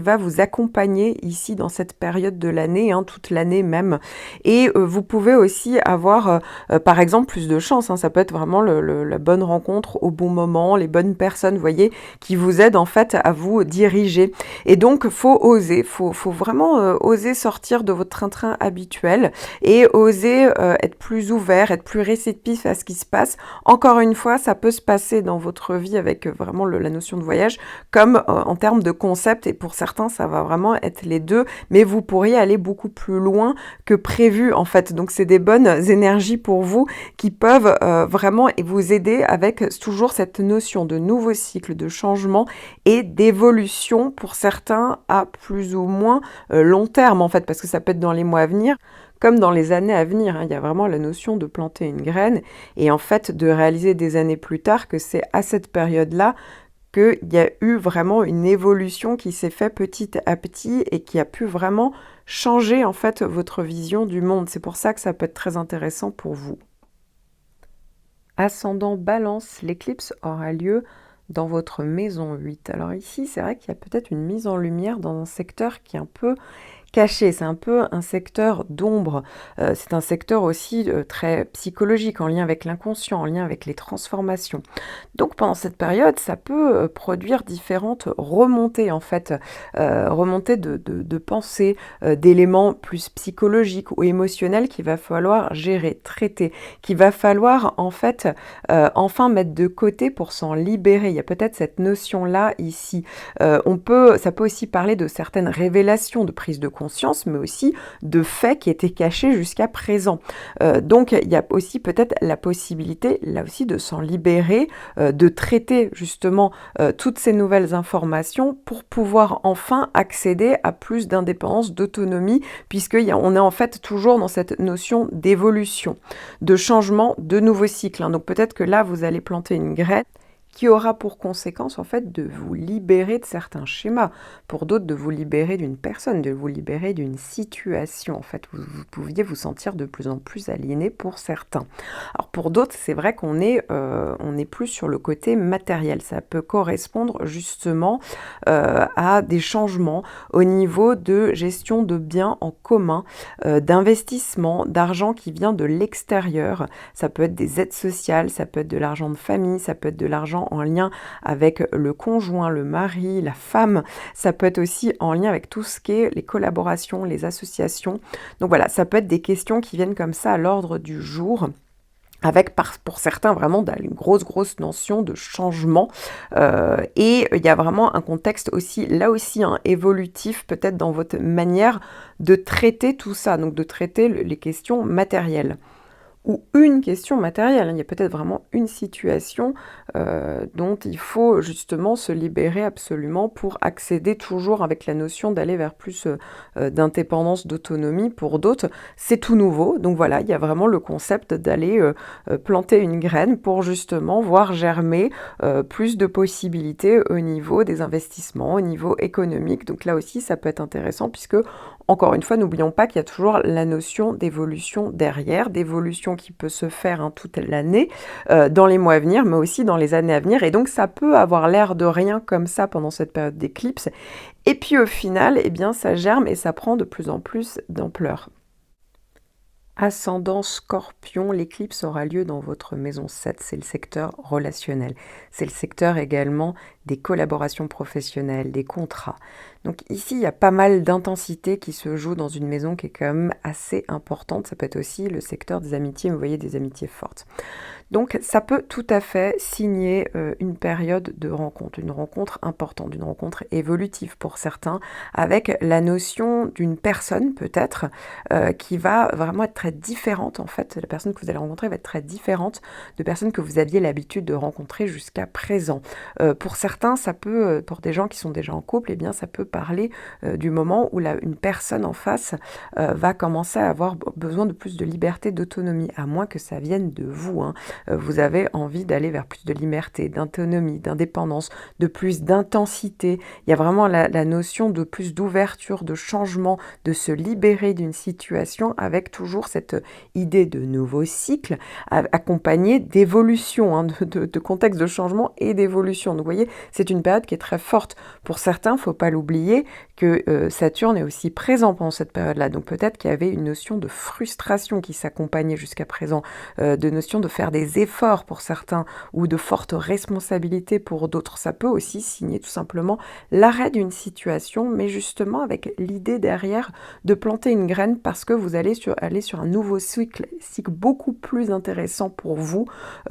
va vous accompagner ici dans cette période de l'année, hein, toute l'année même. Et vous pouvez aussi avoir par exemple plus de chance, hein, ça peut être vraiment la bonne rencontre au bon moment, les bonnes personnes, vous voyez, qui vous aident en fait à vous diriger. Et donc faut oser, faut vraiment oser sortir de votre train-train habituel, et oser être plus ouvert, être plus récépissent à ce qui se passe. Encore une fois, ça peut se passer dans votre vie avec vraiment la notion de voyage, comme en termes de concept, et pour certains, ça va vraiment être les deux, mais vous pourriez aller beaucoup plus loin que prévu, en fait. Donc, c'est des bonnes énergies pour vous qui peuvent vraiment vous aider avec toujours cette notion de nouveau cycle, de changement et d'évolution pour certains à plus ou moins long terme, en fait, parce que ça peut être dans les mois à venir, comme dans les années à venir, hein. Il y a vraiment la notion de planter une graine et en fait de réaliser des années plus tard que c'est à cette période-là qu'il y a eu vraiment une évolution qui s'est faite petit à petit et qui a pu vraiment changer en fait votre vision du monde. C'est pour ça que ça peut être très intéressant pour vous. Ascendant Balance, l'éclipse aura lieu dans votre maison 8. Alors ici, c'est vrai qu'il y a peut-être une mise en lumière dans un secteur qui est un peu caché, c'est un peu un secteur d'ombre, c'est un secteur aussi très psychologique, en lien avec l'inconscient, en lien avec les transformations. Donc pendant cette période, ça peut produire différentes remontées en fait, remontées de pensées, d'éléments plus psychologiques ou émotionnels qu'il va falloir gérer, traiter, qu'il va falloir en fait enfin mettre de côté pour s'en libérer. Il y a peut-être cette notion-là ici. Ça peut aussi parler de certaines révélations, de prise de conscience, mais aussi de faits qui étaient cachés jusqu'à présent. Donc, il y a aussi peut-être la possibilité, là aussi, de s'en libérer, de traiter justement toutes ces nouvelles informations pour pouvoir enfin accéder à plus d'indépendance, d'autonomie, puisqu'on est en fait toujours dans cette notion d'évolution, de changement, de nouveaux cycles, hein. Donc, peut-être que là, vous allez planter une graine qui aura pour conséquence en fait de vous libérer de certains schémas, pour d'autres de vous libérer d'une personne, de vous libérer d'une situation. En fait, vous pouviez vous sentir de plus en plus aliéné pour certains. Alors pour d'autres, c'est vrai qu'on est plus sur le côté matériel. Ça peut correspondre justement à des changements au niveau de gestion de biens en commun, d'investissement, d'argent qui vient de l'extérieur. Ça peut être des aides sociales, ça peut être de l'argent de famille, ça peut être de l'argent en lien avec le conjoint, le mari, la femme. Ça peut être aussi en lien avec tout ce qui est les collaborations, les associations. Donc voilà, ça peut être des questions qui viennent comme ça à l'ordre du jour, avec pour certains vraiment une grosse notion de changement. Et il y a vraiment un contexte aussi, là aussi, hein, évolutif peut-être dans votre manière de traiter tout ça, donc de traiter les questions matérielles. Ou une question matérielle. Il y a peut-être vraiment une situation dont il faut justement se libérer absolument pour accéder toujours avec la notion d'aller vers plus d'indépendance, d'autonomie. Pour d'autres, c'est tout nouveau. Donc voilà, il y a vraiment le concept d'aller planter une graine pour justement voir germer plus de possibilités au niveau des investissements, au niveau économique. Donc là aussi, ça peut être intéressant puisque, encore une fois, n'oublions pas qu'il y a toujours la notion d'évolution derrière, d'évolution qui peut se faire toute l'année, dans les mois à venir, mais aussi dans les années à venir. Et donc, ça peut avoir l'air de rien comme ça pendant cette période d'éclipse. Et puis, au final, eh bien, ça germe et ça prend de plus en plus d'ampleur. Ascendant Scorpion, l'éclipse aura lieu dans votre maison 7, c'est le secteur relationnel. C'est le secteur également des collaborations professionnelles, des contrats. Donc ici, il y a pas mal d'intensité qui se joue dans une maison qui est quand même assez importante. Ça peut être aussi le secteur des amitiés, vous voyez, des amitiés fortes. Donc ça peut tout à fait signer une période de rencontre, une rencontre importante, une rencontre évolutive pour certains, avec la notion d'une personne peut-être qui va vraiment être très différente en fait. La personne que vous allez rencontrer va être très différente de personnes que vous aviez l'habitude de rencontrer jusqu'à présent. Pour certains, ça peut, pour des gens qui sont déjà en couple, eh bien ça peut parler du moment où une personne en face va commencer à avoir besoin de plus de liberté, d'autonomie, à moins que ça vienne de vous, hein. Vous avez envie d'aller vers plus de liberté, d'autonomie, d'indépendance, de plus d'intensité. Il y a vraiment la notion de plus d'ouverture, de changement, de se libérer d'une situation avec toujours cette idée de nouveau cycle accompagné d'évolution, hein, de contexte de changement et d'évolution. Donc vous voyez, c'est une période qui est très forte. Pour certains, il ne faut pas l'oublier, que Saturne est aussi présent pendant cette période-là. Donc peut-être qu'il y avait une notion de frustration qui s'accompagnait jusqu'à présent, de notion de faire des efforts pour certains ou de fortes responsabilités pour d'autres. Ça peut aussi signer tout simplement l'arrêt d'une situation, mais justement avec l'idée derrière de planter une graine parce que vous allez aller sur un nouveau cycle beaucoup plus intéressant pour vous,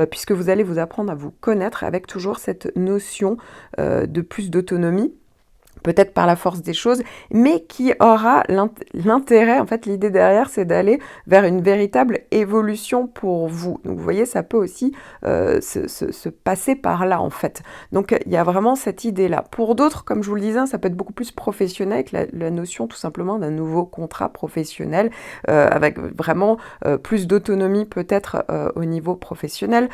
puisque vous allez vous apprendre à vous connaître avec toujours cette notion de plus d'autonomie, peut-être par la force des choses, mais qui aura l'intérêt, en fait, l'idée derrière, c'est d'aller vers une véritable évolution pour vous. Donc, vous voyez, ça peut aussi se passer par là, en fait. Donc, il y a vraiment cette idée-là. Pour d'autres, comme je vous le disais, ça peut être beaucoup plus professionnel, avec la notion tout simplement d'un nouveau contrat professionnel, avec vraiment plus d'autonomie peut-être au niveau professionnel.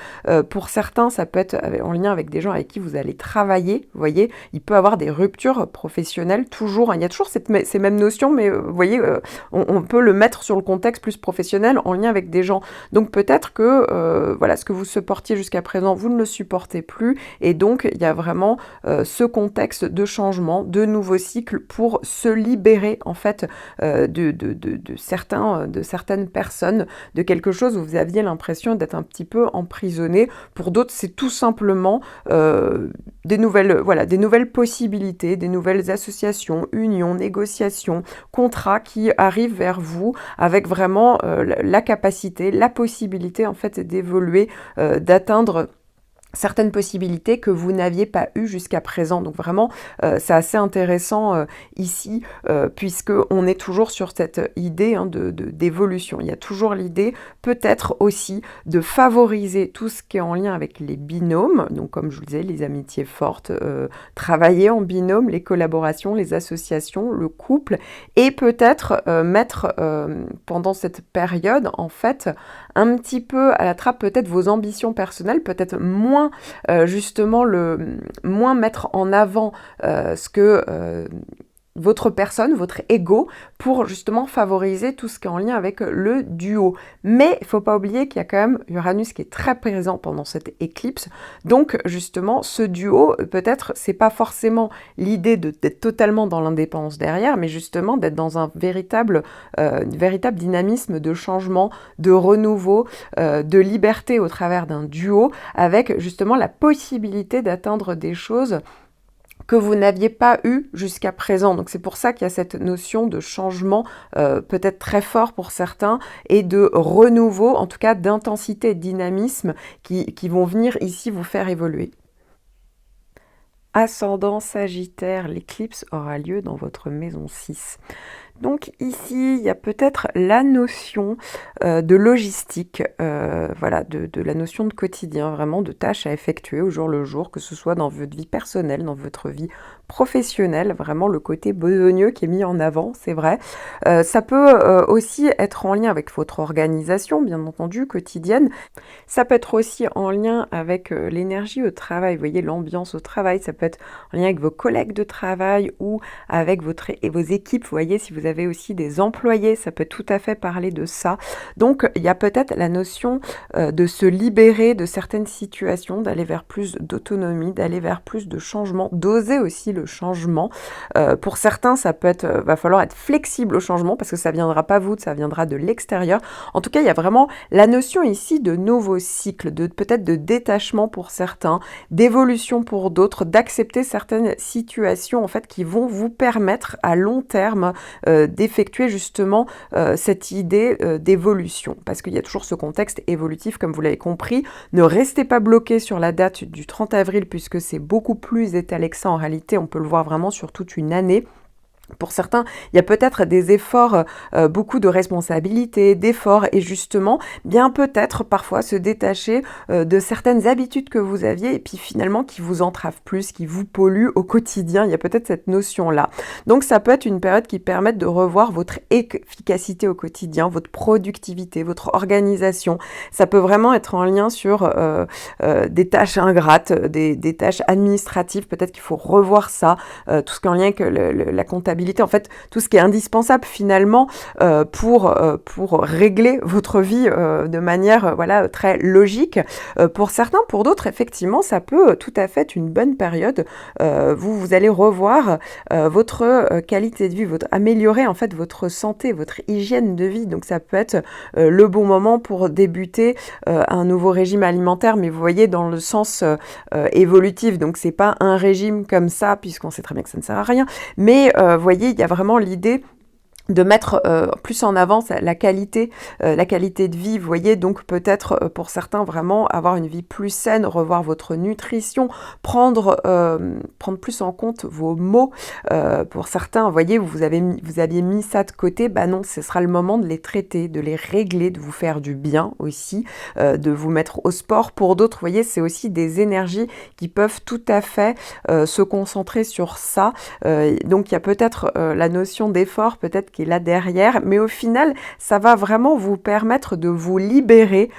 Pour certains, ça peut être en lien avec des gens avec qui vous allez travailler. Vous voyez, il peut y avoir des ruptures professionnel, toujours, hein, il y a toujours ces mêmes notions, mais vous voyez, on peut le mettre sur le contexte plus professionnel en lien avec des gens. Donc peut-être que voilà, ce que vous supportiez jusqu'à présent, vous ne le supportez plus, et donc il y a vraiment ce contexte de changement, de nouveaux cycles pour se libérer en fait de certaines personnes, de quelque chose où vous aviez l'impression d'être un petit peu emprisonné. Pour d'autres, c'est tout simplement des nouvelles possibilités, des nouvelles associations, unions, négociations, contrats qui arrivent vers vous avec vraiment la capacité, la possibilité en fait d'évoluer, d'atteindre certaines possibilités que vous n'aviez pas eues jusqu'à présent. Donc vraiment, c'est assez intéressant ici, puisqu'on est toujours sur cette idée d'évolution. Il y a toujours l'idée, peut-être aussi, de favoriser tout ce qui est en lien avec les binômes, donc comme je vous disais, les amitiés fortes, travailler en binôme, les collaborations, les associations, le couple, et peut-être mettre pendant cette période, en fait, un petit peu à la trappe peut-être vos ambitions personnelles, peut-être moins justement moins mettre en avant ce que votre personne, votre ego, pour justement favoriser tout ce qui est en lien avec le duo. Mais il ne faut pas oublier qu'il y a quand même Uranus qui est très présent pendant cette éclipse. Donc justement, ce duo, peut-être, c'est pas forcément l'idée d'être totalement dans l'indépendance derrière, mais justement d'être dans un véritable dynamisme de changement, de renouveau, de liberté au travers d'un duo, avec justement la possibilité d'atteindre des choses que vous n'aviez pas eu jusqu'à présent. Donc c'est pour ça qu'il y a cette notion de changement peut-être très fort pour certains et de renouveau, en tout cas d'intensité et de dynamisme qui vont venir ici vous faire évoluer. Ascendant Sagittaire, l'éclipse aura lieu dans votre maison 6. Donc ici, il y a peut-être la notion de logistique, voilà, de la notion de quotidien, vraiment de tâches à effectuer au jour le jour, que ce soit dans votre vie personnelle, dans votre vie professionnelle, vraiment le côté besogneux qui est mis en avant, c'est vrai. Ça peut aussi être en lien avec votre organisation, bien entendu, quotidienne. Ça peut être aussi en lien avec l'énergie au travail, vous voyez, l'ambiance au travail. Ça peut être en lien avec vos collègues de travail ou avec vos équipes, vous voyez, si vous avez aussi des employés, ça peut tout à fait parler de ça. Donc, il y a peut-être la notion de se libérer de certaines situations, d'aller vers plus d'autonomie, d'aller vers plus de changement, d'oser aussi le changement. Pour certains, ça peut être, va falloir être flexible au changement parce que ça viendra pas vous, ça viendra de l'extérieur. En tout cas, il y a vraiment la notion ici de nouveaux cycles, peut-être de détachement pour certains, d'évolution pour d'autres, d'accepter certaines situations en fait qui vont vous permettre à long terme d'effectuer justement cette idée d'évolution. Parce qu'il y a toujours ce contexte évolutif, comme vous l'avez compris. Ne restez pas bloqué sur la date du 30 avril, puisque c'est beaucoup plus étalé que ça en réalité. On peut le voir vraiment sur toute une année. Pour certains, il y a peut-être des efforts, beaucoup de responsabilités, d'efforts, et justement, bien peut-être parfois se détacher de certaines habitudes que vous aviez et puis finalement qui vous entravent plus, qui vous polluent au quotidien. Il y a peut-être cette notion-là. Donc ça peut être une période qui permette de revoir votre efficacité au quotidien, votre productivité, votre organisation. Ça peut vraiment être en lien sur des tâches ingrates, des tâches administratives. Peut-être qu'il faut revoir ça, tout ce qui est en lien avec la comptabilité, indispensabilités, en fait, tout ce qui est indispensable finalement pour régler votre vie de manière voilà, très logique. Pour certains, pour d'autres, effectivement, ça peut tout à fait être une bonne période. Vous allez revoir votre qualité de vie, améliorer en fait votre santé, votre hygiène de vie. Donc ça peut être le bon moment pour débuter un nouveau régime alimentaire, mais vous voyez dans le sens évolutif. Donc c'est pas un régime comme ça, puisqu'on sait très bien que ça ne sert à rien. Mais vous voyez, il y a vraiment l'idée de mettre plus en avant la qualité de vie, vous voyez, donc peut-être pour certains vraiment avoir une vie plus saine, revoir votre nutrition, prendre plus en compte vos maux. Pour certains, vous voyez, vous aviez mis ça de côté, bah non, ce sera le moment de les traiter, de les régler, de vous faire du bien aussi, de vous mettre au sport. Pour d'autres, vous voyez, c'est aussi des énergies qui peuvent tout à fait se concentrer sur ça. Donc il y a peut-être la notion d'effort, peut-être qui est là derrière, mais au final, ça va vraiment vous permettre de vous libérer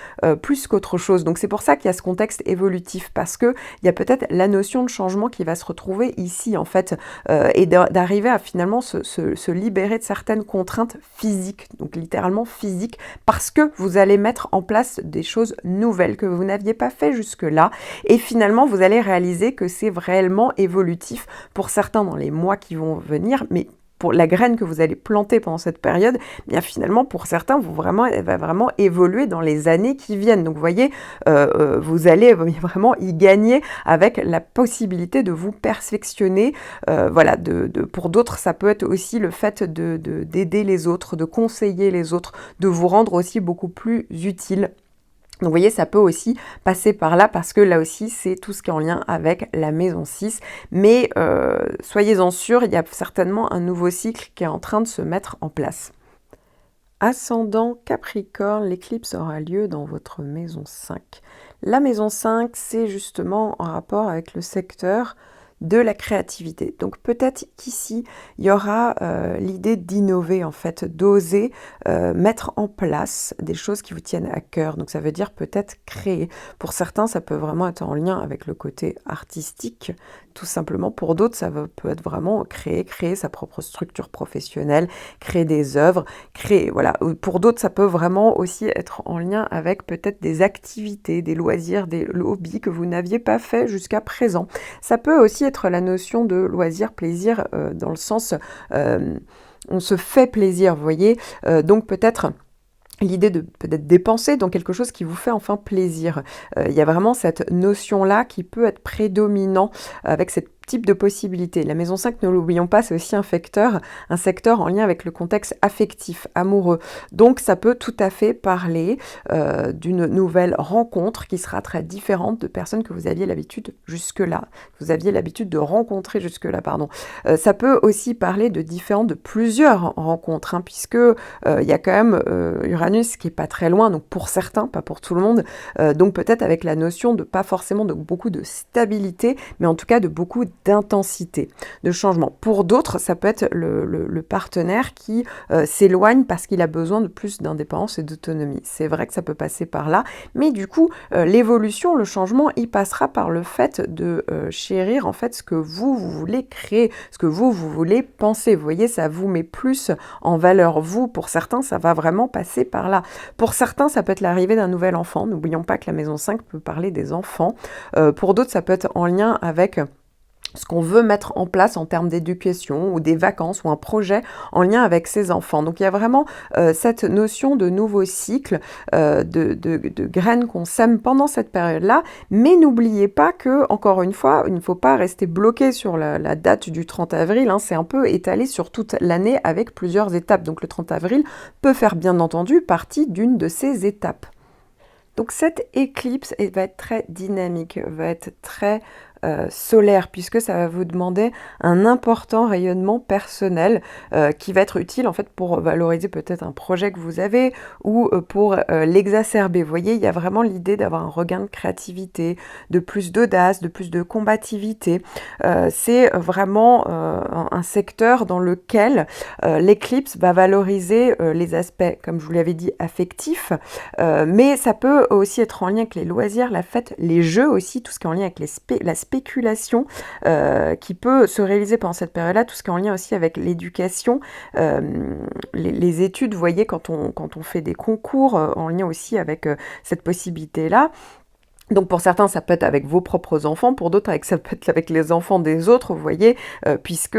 plus qu'autre chose. Donc c'est pour ça qu'il y a ce contexte évolutif, parce que il y a peut-être la notion de changement qui va se retrouver ici, en fait, et d'arriver à finalement se libérer de certaines contraintes physiques, donc littéralement physiques, parce que vous allez mettre en place des choses nouvelles que vous n'aviez pas fait jusque-là, et finalement, vous allez réaliser que c'est réellement évolutif pour certains dans les mois qui vont venir, mais pour la graine que vous allez planter pendant cette période, bien finalement pour certains, elle va vraiment évoluer dans les années qui viennent. Donc vous voyez, vous allez vraiment y gagner avec la possibilité de vous perfectionner. Voilà, pour d'autres, ça peut être aussi le fait d'aider les autres, de conseiller les autres, de vous rendre aussi beaucoup plus utile. Donc vous voyez, ça peut aussi passer par là, parce que là aussi, c'est tout ce qui est en lien avec la maison 6. Mais soyez-en sûrs, il y a certainement un nouveau cycle qui est en train de se mettre en place. Ascendant Capricorne, l'éclipse aura lieu dans votre maison 5. La maison 5, c'est justement en rapport avec le secteur de la créativité. Donc peut-être qu'ici, il y aura l'idée d'innover, en fait, d'oser mettre en place des choses qui vous tiennent à cœur. Donc ça veut dire peut-être créer. Pour certains, ça peut vraiment être en lien avec le côté artistique, tout simplement. Pour d'autres, peut être vraiment créer sa propre structure professionnelle, créer des œuvres, voilà. Pour d'autres, ça peut vraiment aussi être en lien avec peut-être des activités, des loisirs, des hobbies que vous n'aviez pas fait jusqu'à présent. Ça peut aussi être la notion de loisir, plaisir, dans le sens on se fait plaisir, vous voyez, donc peut-être l'idée de peut-être dépenser dans quelque chose qui vous fait enfin plaisir. Il y a vraiment cette notion-là qui peut être prédominant avec cette type de possibilités. La maison 5, ne l'oublions pas, c'est aussi un secteur en lien avec le contexte affectif, amoureux. Donc ça peut tout à fait parler d'une nouvelle rencontre qui sera très différente de personnes que vous aviez l'habitude jusque-là. Vous aviez l'habitude de rencontrer jusque-là, pardon. Ça peut aussi parler de plusieurs rencontres, hein, puisque il y a quand même Uranus qui est pas très loin, donc pour certains, pas pour tout le monde. Donc peut-être avec la notion de pas forcément de beaucoup de stabilité, mais en tout cas de beaucoup d'intensité, de changement. Pour d'autres, ça peut être le partenaire qui s'éloigne parce qu'il a besoin de plus d'indépendance et d'autonomie. C'est vrai que ça peut passer par là, mais du coup, l'évolution, le changement, il passera par le fait de chérir en fait ce que vous voulez créer, ce que vous voulez penser. Vous voyez, ça vous met plus en valeur, vous. Pour certains, ça va vraiment passer par là. Pour certains, ça peut être l'arrivée d'un nouvel enfant. N'oublions pas que la maison 5 peut parler des enfants. Pour d'autres, ça peut être en lien avec ce qu'on veut mettre en place en termes d'éducation ou des vacances ou un projet en lien avec ses enfants. Donc il y a vraiment cette notion de nouveau cycle, de graines qu'on sème pendant cette période-là, mais n'oubliez pas que, encore une fois, il ne faut pas rester bloqué sur la date du 30 avril, hein, c'est un peu étalé sur toute l'année avec plusieurs étapes. Donc le 30 avril peut faire bien entendu partie d'une de ces étapes. Donc cette éclipse va être très dynamique, va être très solaire, puisque ça va vous demander un important rayonnement personnel qui va être utile en fait pour valoriser peut-être un projet que vous avez ou pour l'exacerber. Vous voyez, il y a vraiment l'idée d'avoir un regain de créativité, de plus d'audace, de plus de combativité. C'est vraiment un secteur dans lequel l'éclipse va valoriser les aspects, comme je vous l'avais dit, affectifs, mais ça peut aussi être en lien avec les loisirs, la fête, les jeux aussi, tout ce qui est en lien avec la spiritualité, spéculation qui peut se réaliser pendant cette période-là, tout ce qui est en lien aussi avec l'éducation, les études, vous voyez, quand on fait des concours, en lien aussi avec cette possibilité-là. Donc pour certains, ça peut être avec vos propres enfants, pour d'autres, ça peut être avec les enfants des autres, vous voyez, puisque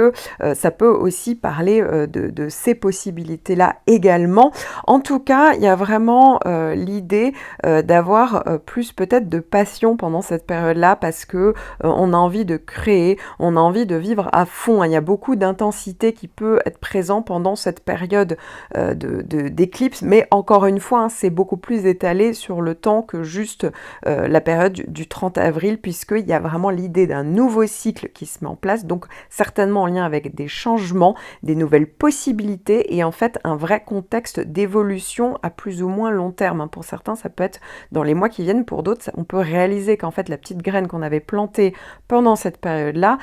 ça peut aussi parler de ces possibilités-là également. En tout cas, il y a vraiment l'idée d'avoir plus peut-être de passion pendant cette période-là, parce que on a envie de créer, on a envie de vivre à fond. Il y a beaucoup d'intensité qui peut être présent pendant cette période d'éclipse, mais encore une fois, c'est beaucoup plus étalé sur le temps que juste la période du 30 avril, puisqu'il y a vraiment l'idée d'un nouveau cycle qui se met en place, donc certainement en lien avec des changements, des nouvelles possibilités, et en fait un vrai contexte d'évolution à plus ou moins long terme. Pour certains, ça peut être dans les mois qui viennent, pour d'autres, on peut réaliser qu'en fait la petite graine qu'on avait plantée pendant cette période-là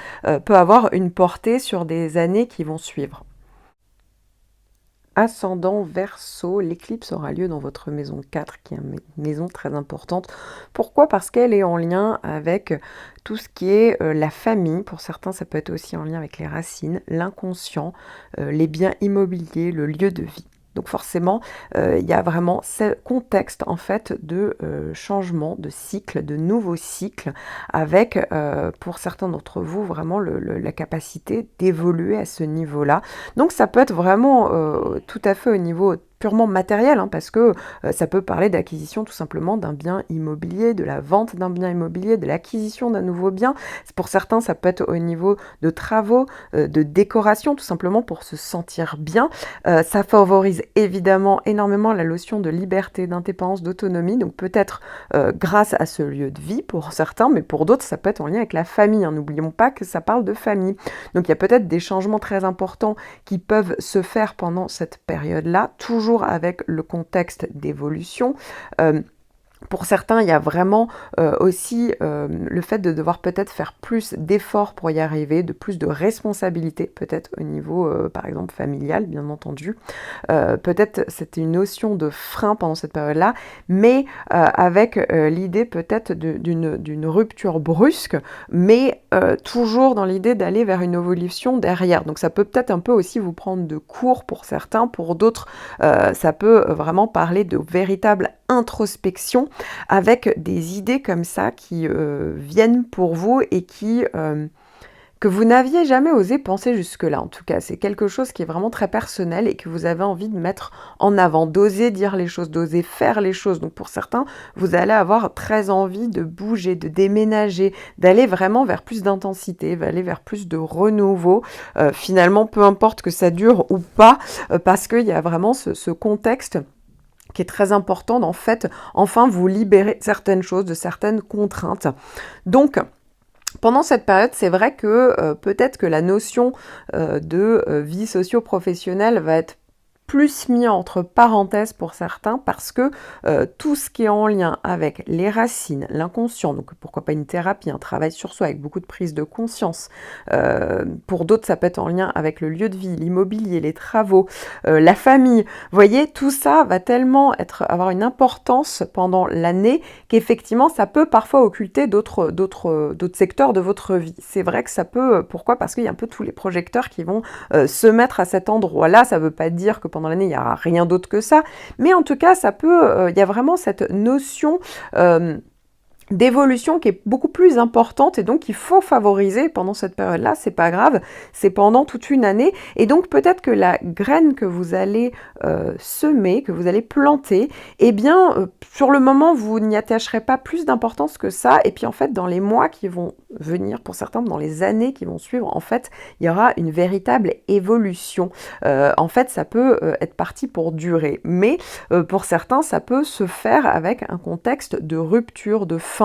peut avoir une portée sur des années qui vont suivre. Ascendant Verseau, l'éclipse aura lieu dans votre maison 4, qui est une maison très importante. Pourquoi? Parce qu'elle est en lien avec tout ce qui est la famille. Pour certains, ça peut être aussi en lien avec les racines, l'inconscient, les biens immobiliers, le lieu de vie. Donc forcément, il y a vraiment ce contexte en fait de changement, de cycle, de nouveaux cycles, avec pour certains d'entre vous vraiment la capacité d'évoluer à ce niveau-là. Donc ça peut être vraiment tout à fait au niveau purement matériel, parce que ça peut parler d'acquisition tout simplement d'un bien immobilier, de la vente d'un bien immobilier, de l'acquisition d'un nouveau bien. Pour certains, ça peut être au niveau de travaux, de décoration, tout simplement pour se sentir bien. Ça favorise évidemment énormément la notion de liberté, d'indépendance, d'autonomie, donc peut-être grâce à ce lieu de vie pour certains, mais pour d'autres, ça peut être en lien avec la famille. N'oublions pas que ça parle de famille. Donc il y a peut-être des changements très importants qui peuvent se faire pendant cette période-là, toujours avec le contexte d'évolution. Pour certains, il y a vraiment aussi le fait de devoir peut-être faire plus d'efforts pour y arriver, de plus de responsabilités, peut-être au niveau, par exemple, familial, bien entendu. Peut-être c'était une notion de frein pendant cette période-là, mais avec l'idée peut-être d'une rupture brusque, mais toujours dans l'idée d'aller vers une évolution derrière. Donc ça peut peut-être un peu aussi vous prendre de court pour certains, pour d'autres, ça peut vraiment parler de véritable introspection, avec des idées comme ça qui viennent pour vous et que vous n'aviez jamais osé penser jusque-là. En tout cas, c'est quelque chose qui est vraiment très personnel et que vous avez envie de mettre en avant, d'oser dire les choses, d'oser faire les choses. Donc pour certains, vous allez avoir très envie de bouger, de déménager, d'aller vraiment vers plus d'intensité, d'aller vers plus de renouveau. Finalement, peu importe que ça dure ou pas, parce qu'il y a vraiment ce contexte qui est très important d'en fait, enfin vous libérer de certaines choses, de certaines contraintes. Donc, pendant cette période, c'est vrai que peut-être que la notion de vie socio-professionnelle va être plus mis entre parenthèses pour certains, parce que tout ce qui est en lien avec les racines, l'inconscient, donc pourquoi pas une thérapie, un travail sur soi avec beaucoup de prise de conscience. Pour d'autres, ça peut être en lien avec le lieu de vie, l'immobilier, les travaux, la famille. Vous voyez, tout ça va tellement avoir une importance pendant l'année qu'effectivement, ça peut parfois occulter d'autres secteurs de votre vie. C'est vrai que ça peut, pourquoi? Parce qu'il y a un peu tous les projecteurs qui vont se mettre à cet endroit-là. Ça ne veut pas dire que pendant l'année, il n'y aura rien d'autre que ça. Mais en tout cas, ça peut, il y a vraiment cette notion d'évolution qui est beaucoup plus importante, et donc il faut favoriser pendant cette période-là, c'est pas grave, c'est pendant toute une année, et donc peut-être que la graine que vous allez semer, que vous allez planter, eh bien sur le moment vous n'y attacherez pas plus d'importance que ça, et puis en fait dans les mois qui vont venir, pour certains dans les années qui vont suivre, en fait il y aura une véritable évolution. En fait ça peut être parti pour durer, mais pour certains ça peut se faire avec un contexte de rupture, de fin,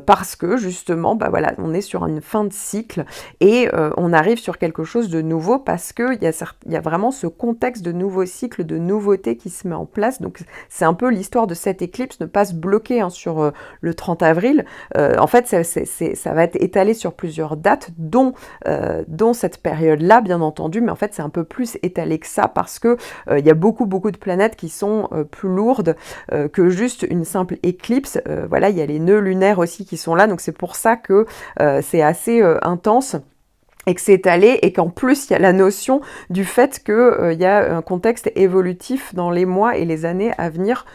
parce que justement, voilà, on est sur une fin de cycle et on arrive sur quelque chose de nouveau, parce qu'il y a vraiment ce contexte de nouveau cycle, de nouveauté qui se met en place. Donc c'est un peu l'histoire de cette éclipse, ne pas se bloquer sur le 30 avril. En fait, ça va être étalé sur plusieurs dates, dont cette période-là, bien entendu, mais en fait, c'est un peu plus étalé que ça, parce que il y a beaucoup de planètes qui sont plus lourdes que juste une simple éclipse. Voilà, il y a les nœuds lunaires aussi qui sont là, donc c'est pour ça que c'est assez intense et que c'est étalé, et qu'en plus il y a la notion du fait qu'il y a un contexte évolutif dans les mois et les années à venir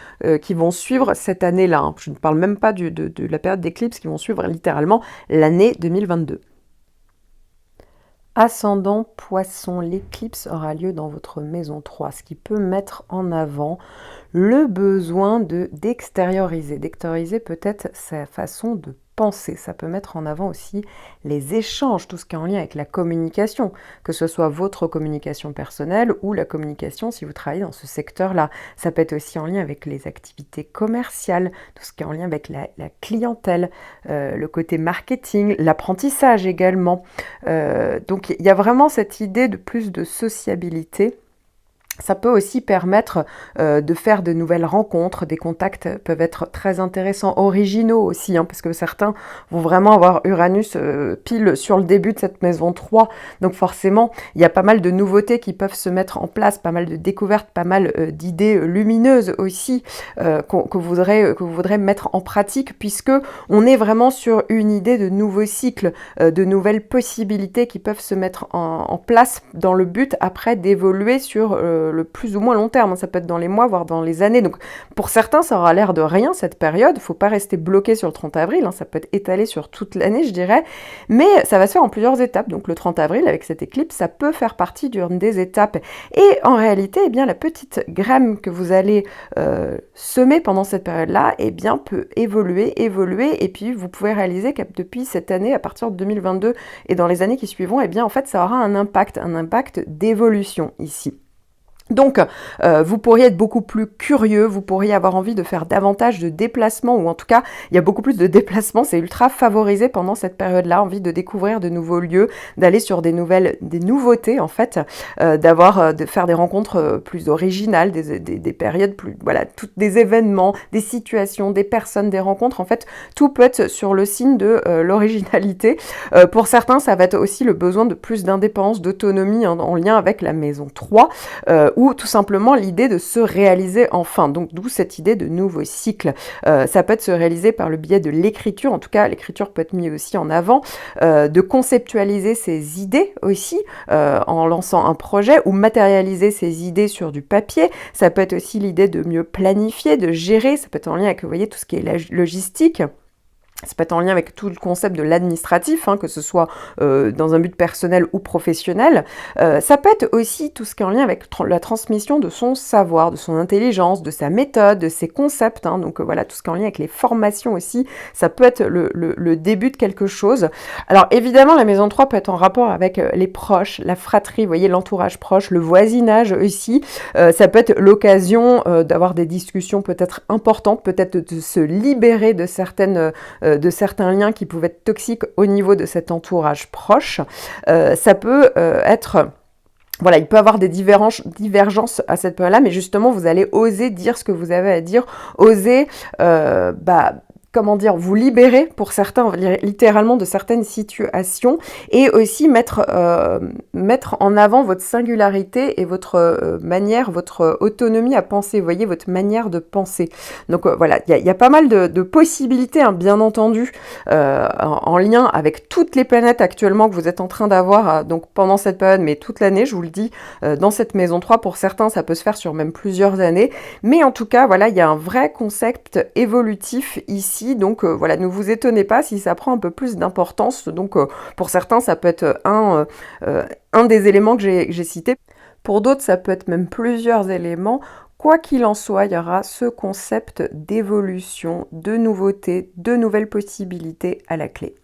qui vont suivre cette année-là, hein. Je ne parle même pas de la période d'éclipse, qui vont suivre littéralement l'année 2022. Ascendant Poisson, l'éclipse aura lieu dans votre maison 3, ce qui peut mettre en avant le besoin d'extérioriser peut-être sa façon de penser. Ça peut mettre en avant aussi les échanges, tout ce qui est en lien avec la communication, que ce soit votre communication personnelle ou la communication si vous travaillez dans ce secteur-là. Ça peut être aussi en lien avec les activités commerciales, tout ce qui est en lien avec la clientèle, le côté marketing, l'apprentissage également. Donc il y a vraiment cette idée de plus de sociabilité. Ça peut aussi permettre de faire de nouvelles rencontres. Des contacts peuvent être très intéressants, originaux aussi, hein, parce que certains vont vraiment avoir Uranus pile sur le début de cette maison 3. Donc forcément, il y a pas mal de nouveautés qui peuvent se mettre en place, pas mal de découvertes, pas mal d'idées lumineuses aussi que vous voudrez mettre en pratique, puisque on est vraiment sur une idée de nouveaux cycles, de nouvelles possibilités qui peuvent se mettre en place dans le but après d'évoluer sur le plus ou moins long terme. Ça peut être dans les mois, voire dans les années. Donc pour certains, ça aura l'air de rien cette période. Il ne faut pas rester bloqué sur le 30 avril. Ça peut être étalé sur toute l'année, je dirais. Mais ça va se faire en plusieurs étapes. Donc le 30 avril, avec cette éclipse, ça peut faire partie d'une des étapes. Et en réalité, eh bien, la petite graine que vous allez semer pendant cette période-là, eh bien, peut évoluer. Et puis, vous pouvez réaliser que depuis cette année, à partir de 2022 et dans les années qui suivront, eh bien, en fait, ça aura un impact d'évolution ici. Donc, vous pourriez être beaucoup plus curieux, vous pourriez avoir envie de faire davantage de déplacements, ou en tout cas, il y a beaucoup plus de déplacements, c'est ultra favorisé pendant cette période-là, envie de découvrir de nouveaux lieux, d'aller sur des nouveautés en fait, de faire des rencontres plus originales, des périodes plus, voilà, des événements, des situations, des personnes, des rencontres, en fait, tout peut être sur le signe de l'originalité. Pour certains, ça va être aussi le besoin de plus d'indépendance, d'autonomie en lien avec la maison 3, ou tout simplement l'idée de se réaliser enfin. Donc d'où cette idée de nouveau cycle. Ça peut être se réaliser par le biais de l'écriture, en tout cas l'écriture peut être mise aussi en avant, de conceptualiser ses idées aussi en lançant un projet, ou matérialiser ses idées sur du papier. Ça peut être aussi l'idée de mieux planifier, de gérer, ça peut être en lien avec, vous voyez, tout ce qui est la logistique. Ça peut être en lien avec tout le concept de l'administratif, hein, que ce soit dans un but personnel ou professionnel. Ça peut être aussi tout ce qui est en lien avec la transmission de son savoir, de son intelligence, de sa méthode, de ses concepts. Hein. Donc voilà, tout ce qui est en lien avec les formations aussi, ça peut être le début de quelque chose. Alors évidemment, la maison 3 peut être en rapport avec les proches, la fratrie, vous voyez, l'entourage proche, le voisinage aussi. Ça peut être l'occasion d'avoir des discussions peut-être importantes, peut-être de se libérer de certains liens qui pouvaient être toxiques au niveau de cet entourage proche. Ça peut être... Voilà, il peut y avoir des divergences à cette période-là, mais justement, vous allez oser dire ce que vous avez à dire, oser... comment dire, vous libérer pour certains, littéralement, de certaines situations, et aussi mettre en avant votre singularité et votre manière, votre autonomie à penser, vous voyez, votre manière de penser. Donc voilà, il y a pas mal de possibilités, hein, bien entendu, en lien avec toutes les planètes actuellement que vous êtes en train d'avoir donc pendant cette période, mais toute l'année, je vous le dis, dans cette maison 3, pour certains, ça peut se faire sur même plusieurs années, mais en tout cas, voilà, il y a un vrai concept évolutif ici. Donc voilà, ne vous étonnez pas si ça prend un peu plus d'importance. Donc pour certains, ça peut être un des éléments que j'ai cités. Pour d'autres, ça peut être même plusieurs éléments. Quoi qu'il en soit, il y aura ce concept d'évolution, de nouveauté, de nouvelles possibilités à la clé.